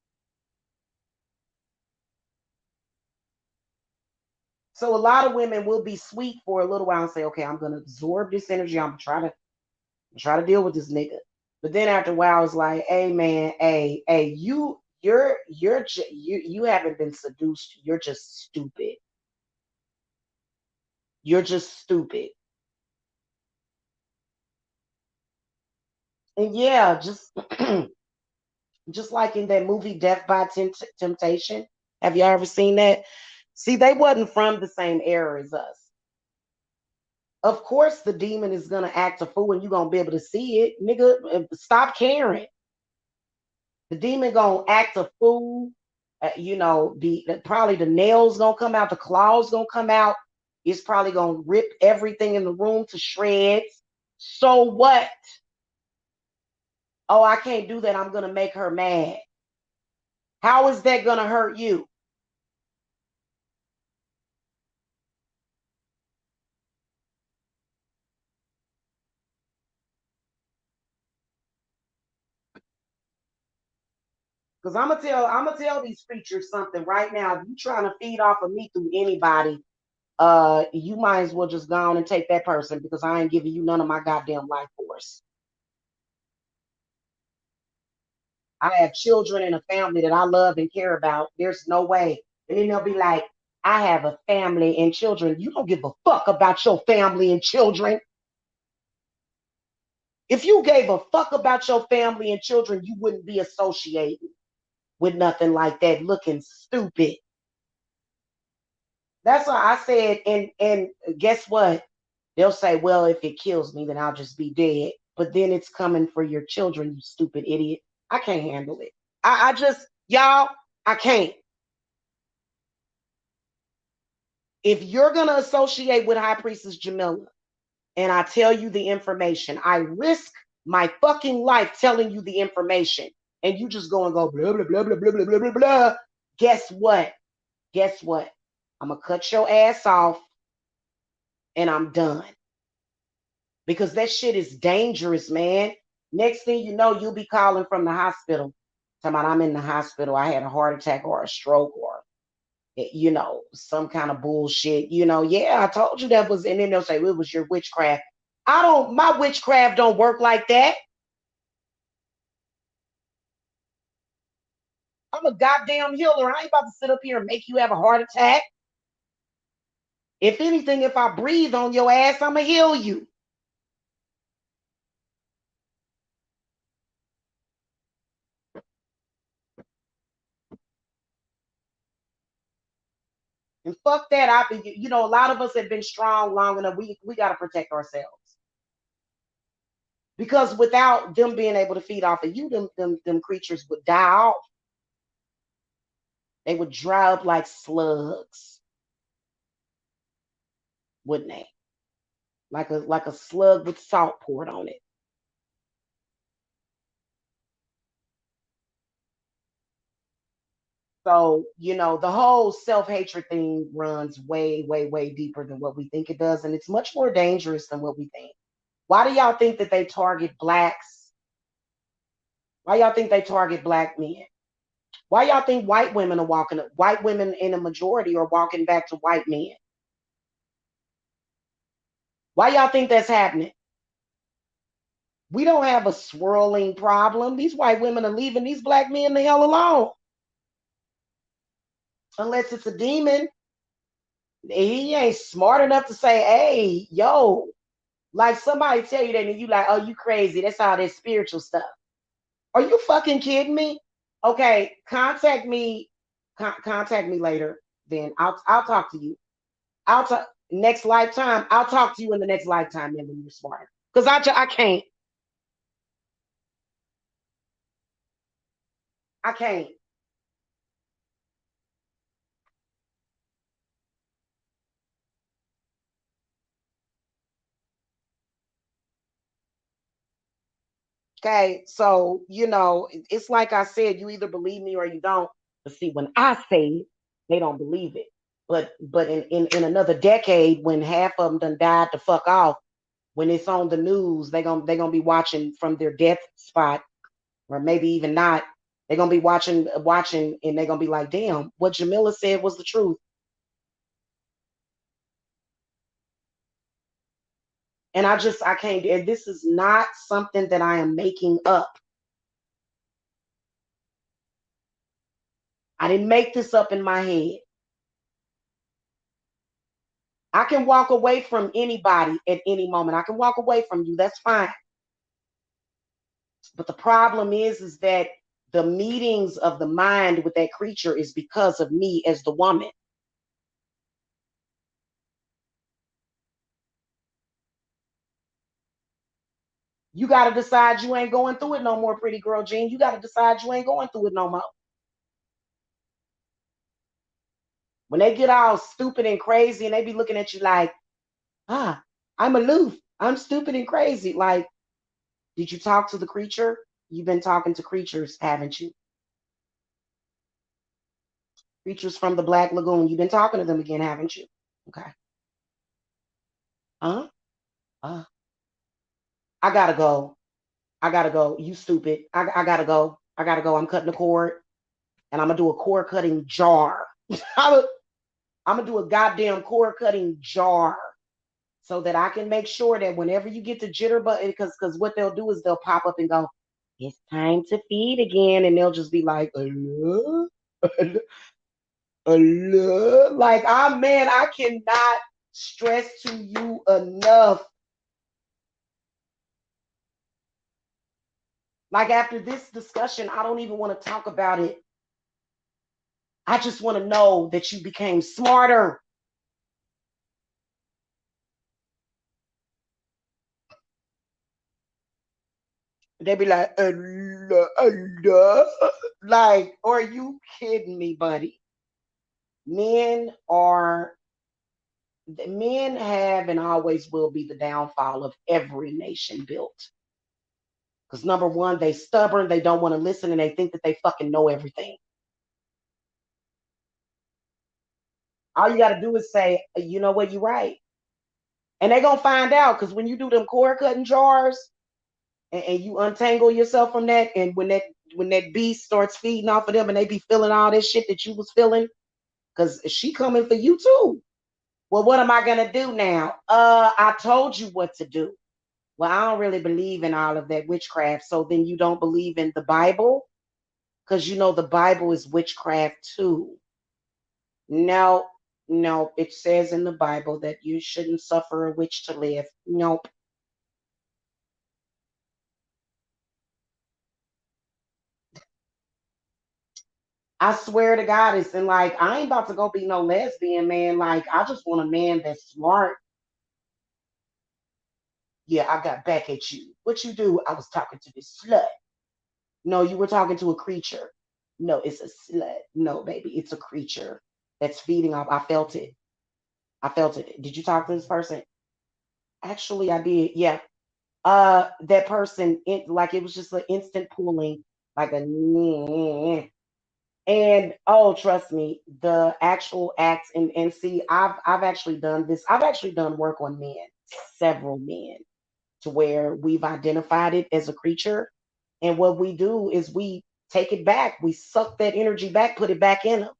So a lot of women will be sweet for a little while and say, okay, I'm gonna absorb this energy. I'm try to deal with this nigga. But then after a while, it's like, hey man, hey, you haven't been seduced. You're just stupid. You're just stupid. And yeah, just like in that movie Death by Temptation. Have you ever seen that? See, they wasn't from the same era as us. Of course, the demon is gonna act a fool, and you're gonna be able to see it, nigga. Stop caring. The demon gonna act a fool. Probably the nails gonna come out, the claws gonna come out. It's probably gonna rip everything in the room to shreds. So what? Oh, I can't do that. I'm gonna make her mad. How is that gonna hurt you? Because I'm gonna tell these creatures something right now. If you trying to feed off of me through anybody, you might as well just go on and take that person because I ain't giving you none of my goddamn life force. I have children and a family that I love and care about. There's no way. And then they'll be like, I have a family and children. You don't give a fuck about your family and children. If you gave a fuck about your family and children, you wouldn't be associated with nothing like that looking stupid. That's why I said, and guess what? They'll say, well, if it kills me, then I'll just be dead. But then it's coming for your children, you stupid idiot. I can't handle it. I just, y'all, I can't. If you're going to associate with High Priestess Jamila and I tell you the information, I risk my fucking life telling you the information, and you just go and go blah, blah, blah, blah, blah, blah, blah, blah, blah. Guess what? Guess what? I'm going to cut your ass off and I'm done. Because that shit is dangerous, man. Next thing you know, you'll be calling from the hospital. Talking about I'm in the hospital. I had a heart attack or a stroke or some kind of bullshit. Yeah, I told you that was, and then they'll say, well, it was your witchcraft. My witchcraft don't work like that. I'm a goddamn healer. I ain't about to sit up here and make you have a heart attack. If anything, if I breathe on your ass, I'm going to heal you. And fuck that. A lot of us have been strong long enough. We got to protect ourselves. Because without them being able to feed off of you, them creatures would die off. They would dry up like slugs, wouldn't they? Like a slug with salt poured on it. So, the whole self-hatred thing runs way, way, way deeper than what we think it does. And it's much more dangerous than what we think. Why do y'all think that they target blacks? Why y'all think they target black men? Why y'all think white women in a majority are walking back to white men? Why y'all think that's happening? We don't have a swirling problem. These white women are leaving these black men the hell alone. unless it's a demon. He ain't smart enough to say, hey, yo, like somebody tell you that and you like, oh, you crazy. That's all that spiritual stuff. Are you fucking kidding me? Okay, contact me later. Then I'll talk to you. I'll talk next lifetime. I'll talk to you in the next lifetime then when you're smarter. Because I can't. I can't. Okay, so it's like I said, you either believe me or you don't. But see, when I say it, they don't believe it. But in another decade, when half of them done died the fuck off, when it's on the news, they gonna be watching from their death spot, or maybe even not. They're gonna be watching, and they're gonna be like, damn, what Jamila said was the truth. And I can't. And this is not something that I am making up. I didn't make this up in my head. I can walk away from anybody at any moment. I can walk away from you. That's fine. But the problem is that the meetings of the mind with that creature is because of me as the woman. You got to decide you ain't going through it no more, pretty girl Jean. You got to decide you ain't going through it no more. When they get all stupid and crazy and they be looking at you like, ah, I'm aloof. I'm stupid and crazy. Like, did you talk to the creature? You've been talking to creatures, haven't you? Creatures from the Black Lagoon. You've been talking to them again, haven't you? Okay. Huh? Uh, I gotta go. I gotta go. You stupid. I gotta go. I gotta go. I'm cutting the cord and I'm gonna do a cord cutting jar. I'm gonna do a goddamn cord cutting jar so that I can make sure that whenever you get the jitterbug, because what they'll do is they'll pop up and go, it's time to feed again, and they'll just be like, like, man, I cannot stress to you enough. Like after this discussion, I don't even want to talk about it. I just want to know that you became smarter. They be like, like, are you kidding me, buddy? Men are Men have and always will be the downfall of every nation built. Because number one, they stubborn, they don't want to listen, and they think that they fucking know everything. All you got to do is say, you know what, you're right. And they're going to find out because when you do them cord cutting jars and you untangle yourself from that, and when that beast starts feeding off of them and they be feeling all this shit that you was feeling, because she coming for you too. Well, what am I going to do now? I told you what to do. Well, I don't really believe in all of that witchcraft. So then you don't believe in the Bible? Because the Bible is witchcraft too. No, no, it says in the Bible that you shouldn't suffer a witch to live. Nope. I swear to God, it's and like I ain't about to go be no lesbian man. Like I just want a man that's smart. Yeah, I got back at you. What you do? I was talking to this slut. No, you were talking to a creature. No, it's a slut. No, baby, it's a creature that's feeding off. I felt it. I felt it. Did you talk to this person? Actually, I did. Yeah. That person, like it was just an instant pooling, like a and oh, trust me, the actual acts and see, I've actually done this. I've actually done work on men, several men, to where we've identified it as a creature, and what we do is we take it back, we suck that energy back, put it back in them.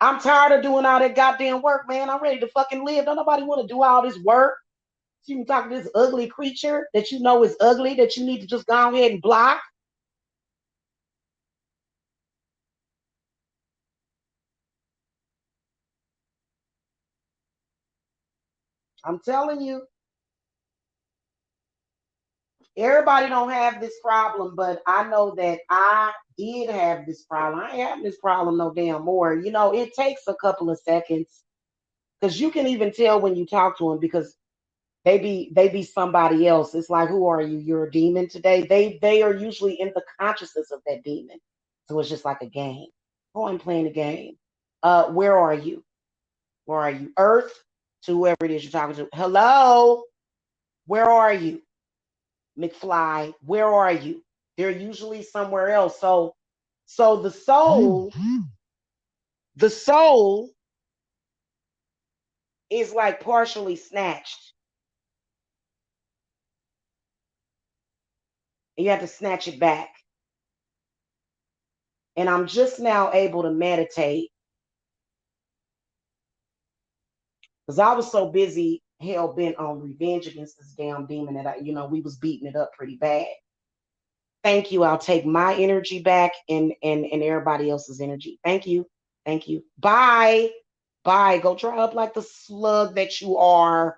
I'm tired of doing all that goddamn work, man. I'm ready to fucking live. Don't nobody want to do all this work. So you can talk to this ugly creature that you know is ugly that you need to just go ahead and block. I'm telling you, everybody don't have this problem, but I know that I did have this problem. I ain't having this problem no damn more. You know, it takes a couple of seconds because you can even tell when you talk to them because they be somebody else. It's like, who are you? You're a demon today. They are usually in the consciousness of that demon. So it's just like a game. Oh, I'm playing a game. Where are you? Where are you? Earth to whoever it is you're talking to. Hello, where are you? McFly, where are you? They're usually somewhere else. So the soul is like partially snatched. And you have to snatch it back. And I'm just now able to meditate because I was so busy hell bent on revenge against this damn demon that we was beating it up pretty bad. Thank you. I'll take my energy back and everybody else's energy. Thank you. Thank you. Bye. Bye. Go dry up like the slug that you are.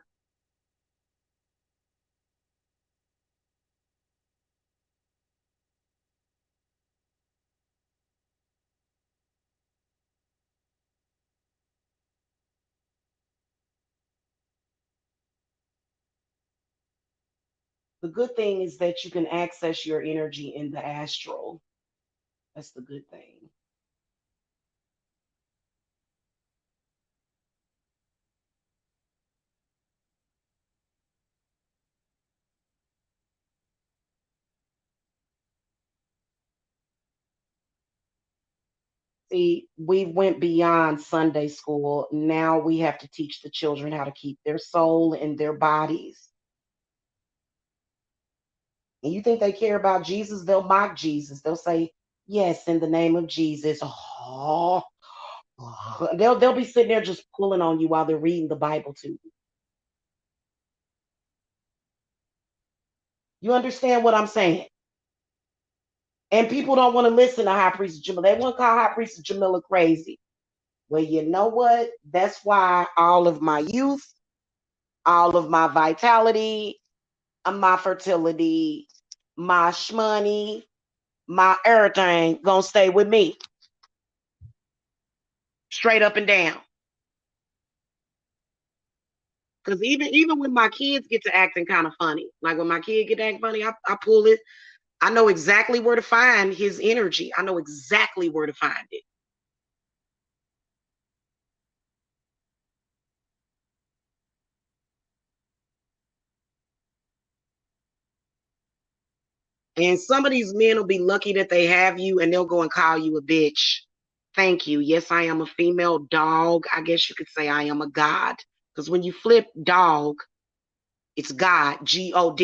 The good thing is that you can access your energy in the astral. That's the good thing. See, we went beyond Sunday school. Now we have to teach the children how to keep their soul in their bodies. And you think they care about Jesus? They'll mock Jesus. They'll say, "Yes, in the name of Jesus." Oh, they'll be sitting there just pulling on you while they're reading the Bible to you. You understand what I'm saying? And people don't want to listen to High Priest Jamila. They want to call High Priest Jamila crazy. Well, you know what? That's why all of my youth, all of my vitality, my fertility, my shmoney, my everything gonna stay with me. Straight up and down. Because even when my kids get to acting kind of funny, like when my kid get to act funny, I pull it. I know exactly where to find his energy. I know exactly where to find it. And some of these men will be lucky that they have you and they'll go and call you a bitch. Thank you. Yes, I am a female dog. I guess you could say I am a god. Because when you flip dog, it's God, God.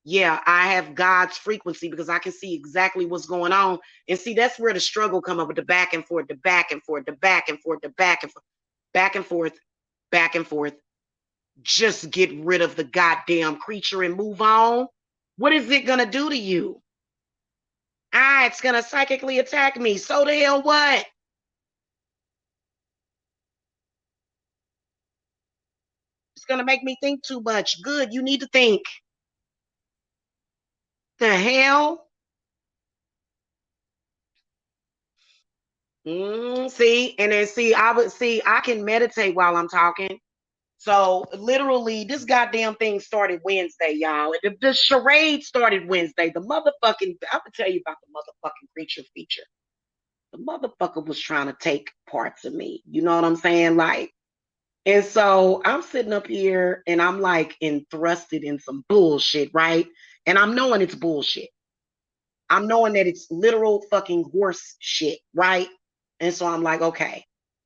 Yeah, I have God's frequency because I can see exactly what's going on. And see, that's where the struggle come up with the back and forth, the back and forth, the back and forth, the back and forth, back and forth, back and forth. Just get rid of the goddamn creature and move on. What is it gonna do to you? Ah, it's gonna psychically attack me. So the hell what? It's gonna make me think too much. Good, you need to think. The hell? See, and then see, I can meditate while I'm talking. So literally, this goddamn thing started Wednesday, y'all. The charade started Wednesday. I'm gonna tell you about the motherfucking creature feature. The motherfucker was trying to take parts of me. You know what I'm saying? Like, and so I'm sitting up here and I'm like entrusted in some bullshit, right? And I'm knowing it's bullshit. I'm knowing that it's literal fucking horse shit, right? And so I'm like, okay,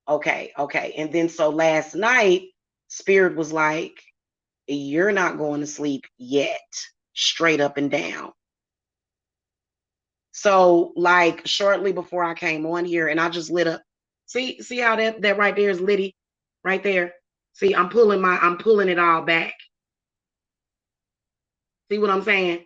okay, okay. And then so last night, Spirit was like, you're not going to sleep yet, straight up and down. So, like, shortly before I came on here and I just lit up. See how that right there is litty? Right there. See, I'm pulling it all back. See what I'm saying?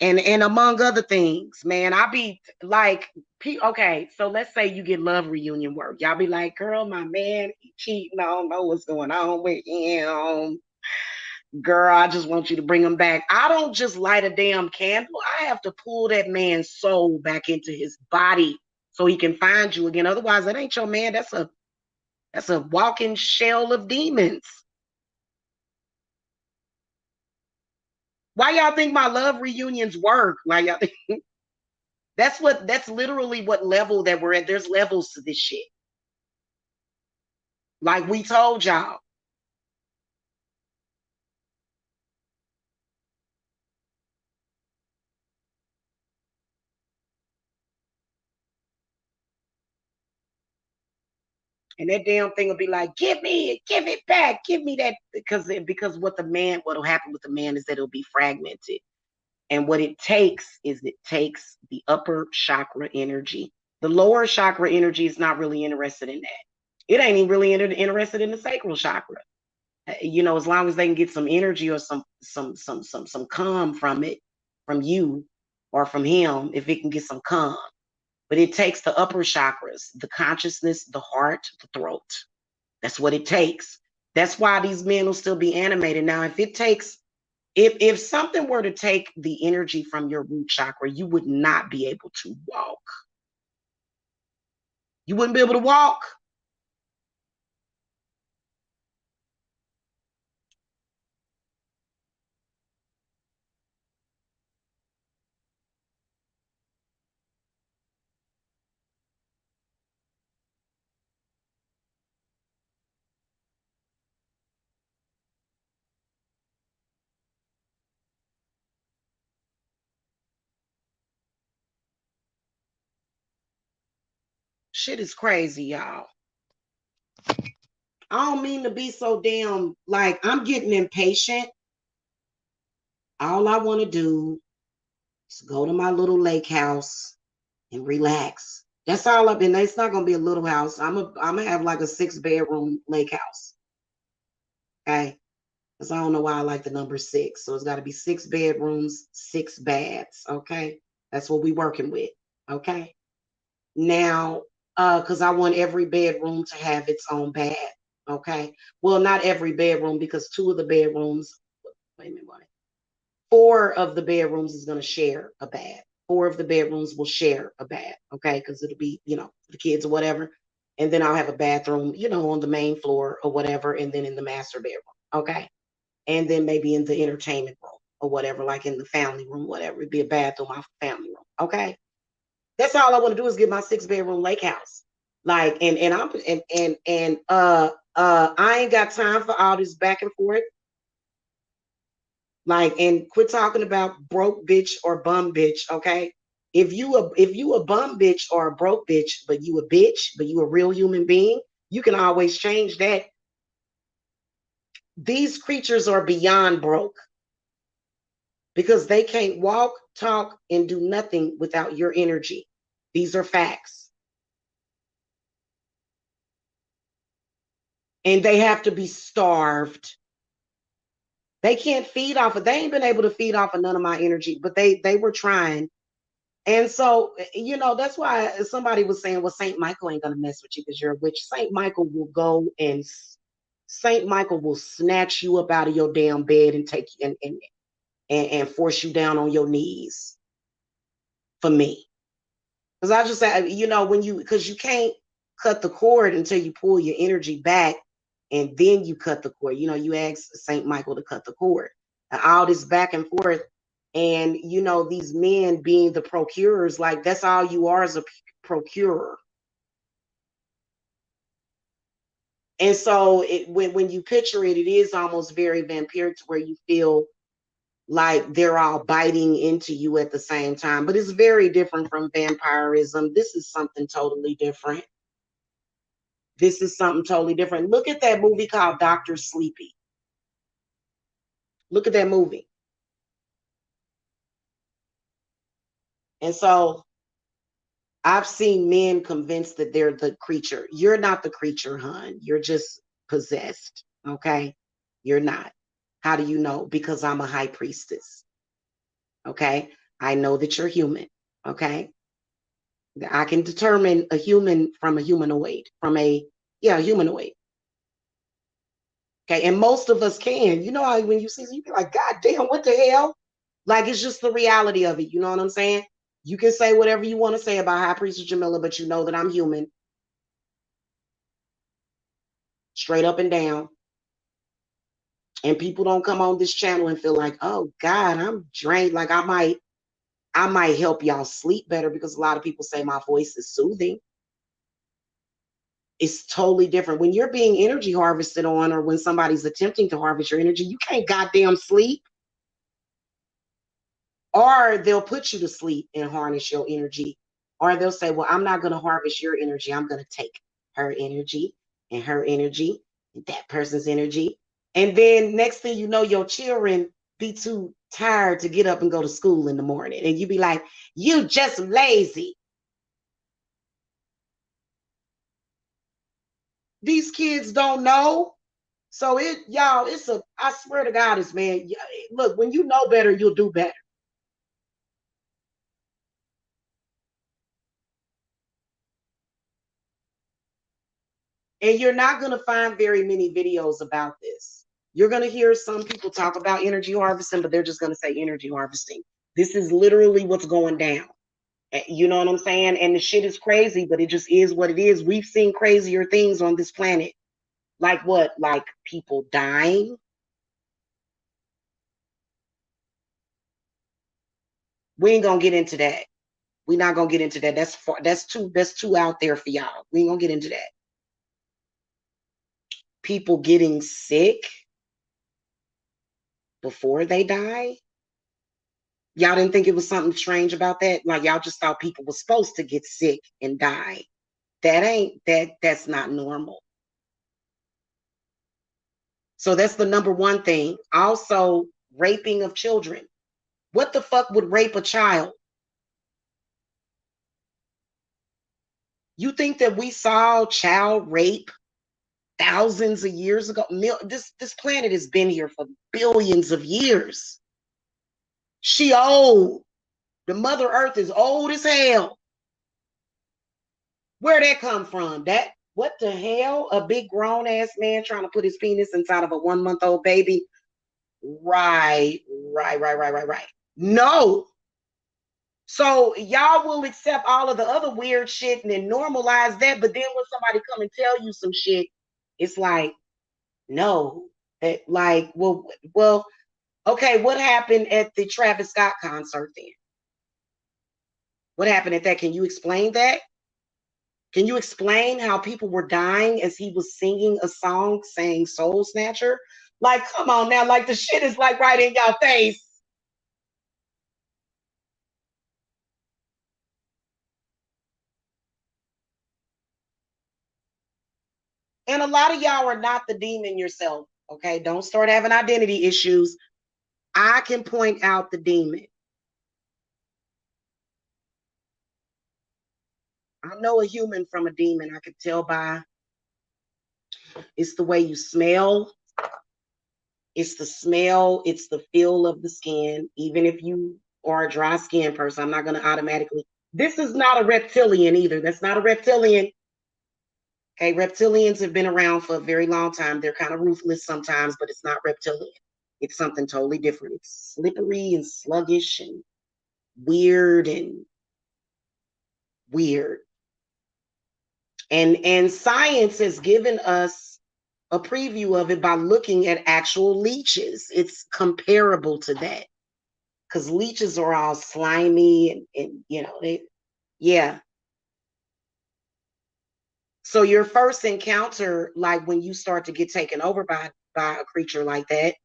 And among other things, man, I be like, okay, so let's say you get love reunion work. Y'all be like, girl, my man, he cheating. I don't know what's going on with him. Girl, I just want you to bring him back. I don't just light a damn candle. I have to pull that man's soul back into his body so he can find you again. Otherwise, that ain't your man. That's a walking shell of demons. Why y'all think my love reunions work? Like y'all think that's literally what level that we're at. There's levels to this shit. Like we told y'all. And that damn thing will be like, give me it, give it back, give me that. Because what'll happen with the man is that it'll be fragmented. And what it takes is it takes the upper chakra energy. The lower chakra energy is not really interested in that. It ain't even really interested in the sacral chakra. As long as they can get some energy or some calm from it, from you or from him, if it can get some calm. But it takes the upper chakras, the consciousness, the heart, the throat. That's what it takes. That's why these men will still be animated. Now, if something were to take the energy from your root chakra, you would not be able to walk. You wouldn't be able to walk. Shit is crazy, y'all. I don't mean to be so damn like I'm getting impatient. All I want to do is go to my little lake house and relax. That's all I've been. It's not gonna be a little house. I'm gonna have like a 6-bedroom lake house. Okay. Because I don't know why I like the number 6. So it's got to be 6 bedrooms, 6 baths. Okay. That's what we working with. Okay. Now, because I want every bedroom to have its own bath. Okay. Well, not every bedroom because 2 of the bedrooms, wait a minute, 4 of the bedrooms is going to share a bath. 4 of the bedrooms will share a bath. Okay. Because it'll be, the kids or whatever. And then I'll have a bathroom, on the main floor or whatever. And then in the master bedroom. Okay. And then maybe in the entertainment room or whatever, like in the family room, whatever. It'd be a bathroom, my family room. Okay. That's all I want to do is get my 6-bedroom lake house. Like, and I'm I ain't got time for all this back and forth. Like, and quit talking about broke bitch or bum bitch, okay? If you a bum bitch or a broke bitch, but you a real human being, you can always change that. These creatures are beyond broke because they can't walk, talk, and do nothing without your energy. These are facts. And they have to be starved. They can't feed off of, they ain't been able to feed off of none of my energy, but they were trying. And so, that's why somebody was saying, well, Saint Michael ain't gonna mess with you because you're a witch. Saint Michael will snatch you up out of your damn bed and take you and force you down on your knees for me. Because I just say, because you can't cut the cord until you pull your energy back and then you cut the cord. You ask St. Michael to cut the cord. And all this back and forth. And, these men being the procurers, like that's all you are as a procurer. And so when you picture it, it is almost very vampiric to where you feel like they're all biting into you at the same time. But it's very different from vampirism. This is something totally different. This is something totally different. Look at that movie called Dr. Sleepy. Look at that movie. And so I've seen men convinced that they're the creature. You're not the creature, hun. You're just possessed. Okay. You're not. How do you know? Because I'm a high priestess. Okay. I know that you're human. Okay. I can determine a human from a humanoid, from a, yeah, humanoid. Okay. And most of us can. You know how when you see, you be like, God damn, what the hell? Like, it's just the reality of it. You know what I'm saying? You can say whatever you want to say about High Priestess Jamila, but you know that I'm human, straight up and down. And people don't come on this channel and feel like, oh God, I'm drained. Like I might help y'all sleep better because a lot of people say my voice is soothing. It's totally different. When you're being energy harvested on, or when somebody's attempting to harvest your energy, you can't goddamn sleep. Or they'll put you to sleep and harness your energy. Or they'll say, well, I'm not going to harvest your energy. I'm going to take her energy and her energy and that person's energy. And then next thing you know, your children be too tired to get up and go to school in the morning. And you be like, you just lazy. These kids don't know. So y'all, I swear to God, it's, man, look, when you know better, you'll do better. And you're not going to find very many videos about this. You're going to hear some people talk about energy harvesting, but they're just going to say energy harvesting. This is literally what's going down. You know what I'm saying? And the shit is crazy, but it just is what it is. We've seen crazier things on this planet. Like what? Like people dying. We ain't gonna get into that. We're not gonna get into that. That's too out there for y'all. We ain't gonna get into that. People getting sick before they die. Y'all didn't think it was something strange about that? Like y'all just thought people were supposed to get sick and die. That's not normal. So that's the number one thing. Also, raping of children. What the fuck would rape a child? You think that we saw child rape thousands of years ago? This planet has been here for billions of years. She old. The Mother Earth is old as hell. Where'd that come from? That what the hell? A big grown ass man trying to put his penis inside of a 1 month old baby? Right, right. No. So y'all will accept all of the other weird shit and then normalize that, but then when somebody come and tell you some shit, it's like, no. Like, well, okay, what happened at the Travis Scott concert then? What happened at that? Can you explain that? Can you explain how people were dying as he was singing a song saying Soul Snatcher? Like, come on now, like the shit is like right in y'all face. And a lot of y'all are not the demon yourself. Okay. Don't start having identity issues. I can point out the demon. I know a human from a demon. I could tell by it's the way you smell, it's the smell, it's the feel of the skin. Even if you are a dry skin person, I'm not going to automatically. This is not a reptilian either. That's not a reptilian. Okay, reptilians have been around for a very long time. They're kind of ruthless sometimes, but it's not reptilian. It's something totally different. It's slippery and sluggish and weird and weird. And science has given us a preview of it by looking at actual leeches. It's comparable to that because leeches are all slimy and yeah. So your first encounter, like when you start to get taken over by a creature like that,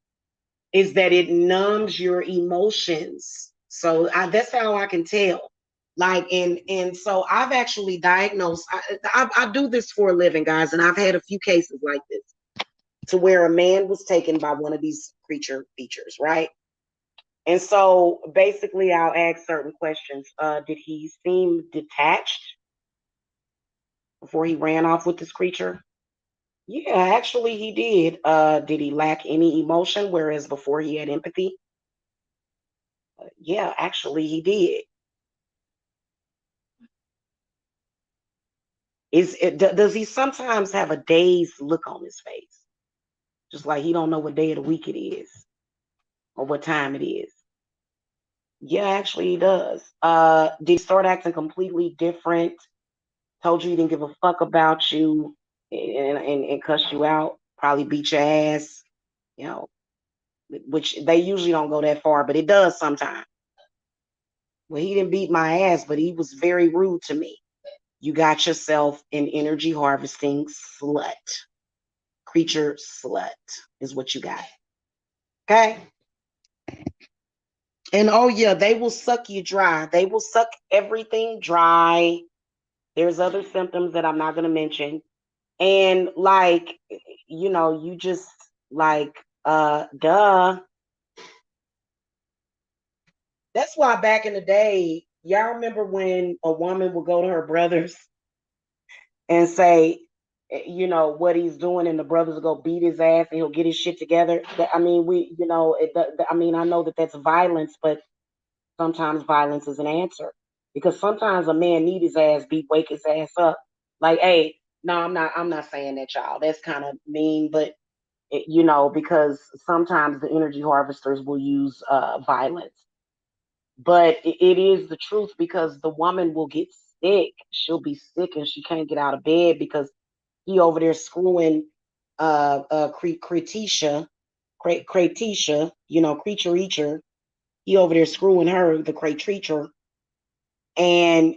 is that it numbs your emotions. So that's how I can tell. Like and so I've actually diagnosed. I do this for a living, guys, and I've had a few cases like this to where a man was taken by one of these creature features, right? And so basically, I'll ask certain questions. Did he seem detached before he ran off with this creature? Yeah, actually, he did. Did he lack any emotion, whereas before he had empathy? Yeah, actually, he did. Does he sometimes have a dazed look on his face, just like he don't know what day of the week it is or what time it is? Yeah, actually, he does. Did he start acting completely different? Told you he didn't give a fuck about you and cussed you out? Probably beat your ass. You know, which they usually don't go that far, but it does sometimes. Well, he didn't beat my ass, but he was very rude to me. You got yourself an energy harvesting slut. Creature slut is what you got. Okay? And oh, yeah, they will suck you dry. They will suck everything dry. There's other symptoms that I'm not going to mention. And like, you just like, duh. That's why back in the day, y'all remember when a woman would go to her brothers and say, what he's doing, and the brothers will go beat his ass and he'll get his shit together. I mean, I know that that's violence, but sometimes violence is an answer, because sometimes a man need his ass beat, wake his ass up. Like, hey, no, I'm not saying that, y'all. That's kind of mean, but because sometimes the energy harvesters will use violence. But it is the truth, because the woman will get sick. She'll be sick and she can't get out of bed because he over there screwing Cretisha, creature eater. He over there screwing her, the creature, and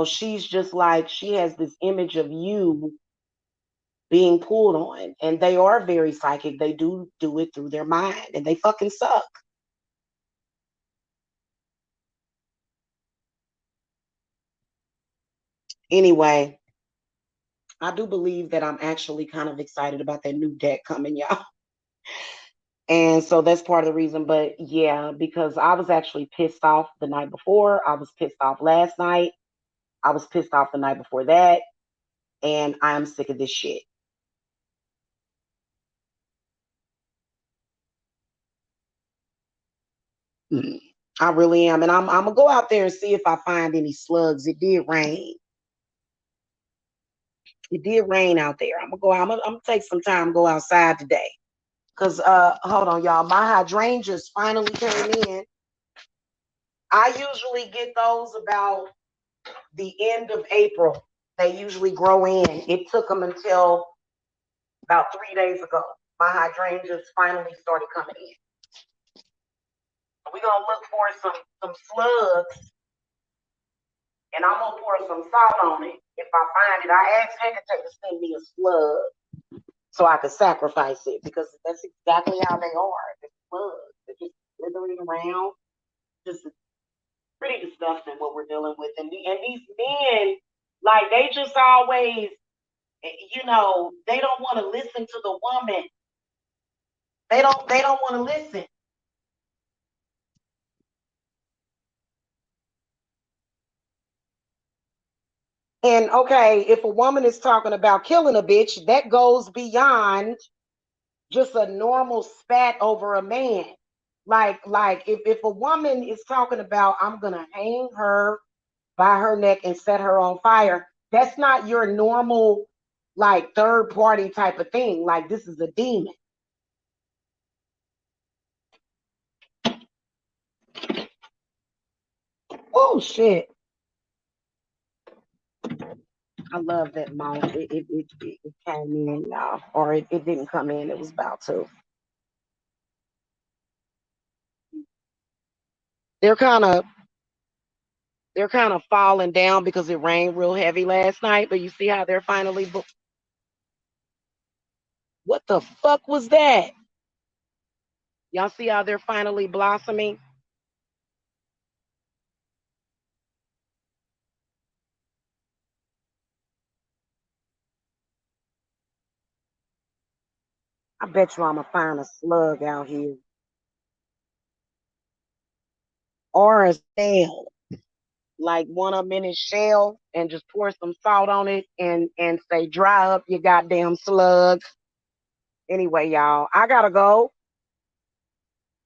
she's just like, she has this image of you being pulled on, and they are very psychic. They do it through their mind, and they fucking suck. Anyway, I do believe that I'm actually kind of excited about that new deck coming, y'all. And so that's part of the reason. But yeah, because I was actually pissed off the night before. I was pissed off last night. I was pissed off the night before that. And I am sick of this shit. Mm. I really am. And I'm going to go out there and see if I find any slugs. It did rain. It did rain out there. I'm gonna take some time, go outside today. Cause hold on, y'all. My hydrangeas finally came in. I usually get those about the end of April. They usually grow in. It took them until about 3 days ago. My hydrangeas finally started coming in. We're gonna look for some slugs, and I'm gonna pour some salt on it. If I find it, I asked Hecate to send me a slug so I could sacrifice it, because that's exactly how they are. They're slugs. They're just slithering around, just pretty disgusting what we're dealing with. And these men, like, they just always, they don't want to listen to the woman. They don't want to listen. And okay, if a woman is talking about killing a bitch, that goes beyond just a normal spat over a man. Like if a woman is talking about, I'm gonna hang her by her neck and set her on fire, that's not your normal, like, third party type of thing. Like, this is a demon. Oh shit. I love that mouth. It came in, y'all. Or it didn't come in, it was about to. They're kind of they're kind of falling down because it rained real heavy last night, but you see how they're finally what the fuck was that? Y'all see how they're finally blossoming? I bet you I'm gonna find a slug out here. Or a snail. Like one of them in his shell, and just pour some salt on it and say, dry up your goddamn slug. Anyway, y'all, I gotta go.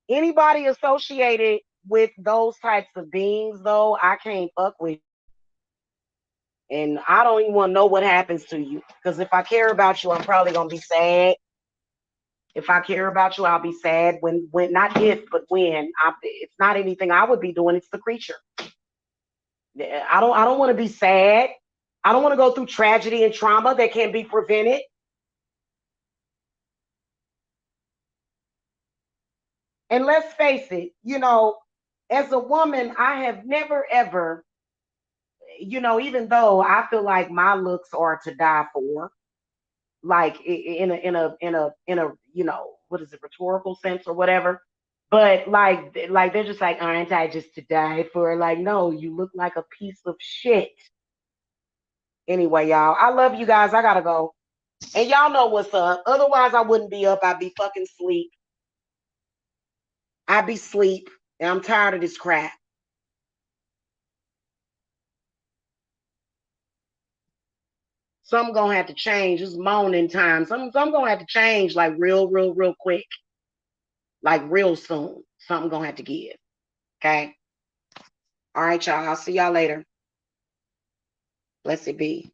Anybody associated with those types of beings, though, I can't fuck with. And I don't even want to know what happens to you. Because if I care about you, I'm probably gonna be sad. If I care about you, I'll be sad when not if, but when. It's not anything I would be doing, it's the creature. I don't want to be sad. I don't want to go through tragedy and trauma that can be prevented. And let's face it, as a woman, I have never ever, even though I feel like my looks are to die for, like in a what is it, rhetorical sense or whatever. But like they're just like, aren't I just to die for? Like, no, you look like a piece of shit. Anyway, y'all, I love you guys. I gotta go. And y'all know what's up. Otherwise, I wouldn't be up. I'd be fucking sleep. I'd be sleep. And I'm tired of this crap. Something gonna have to change. It's moaning time. Some gonna have to change like real quick. Like real soon. Something gonna have to give. Okay. All right, y'all. I'll see y'all later. Blessed be.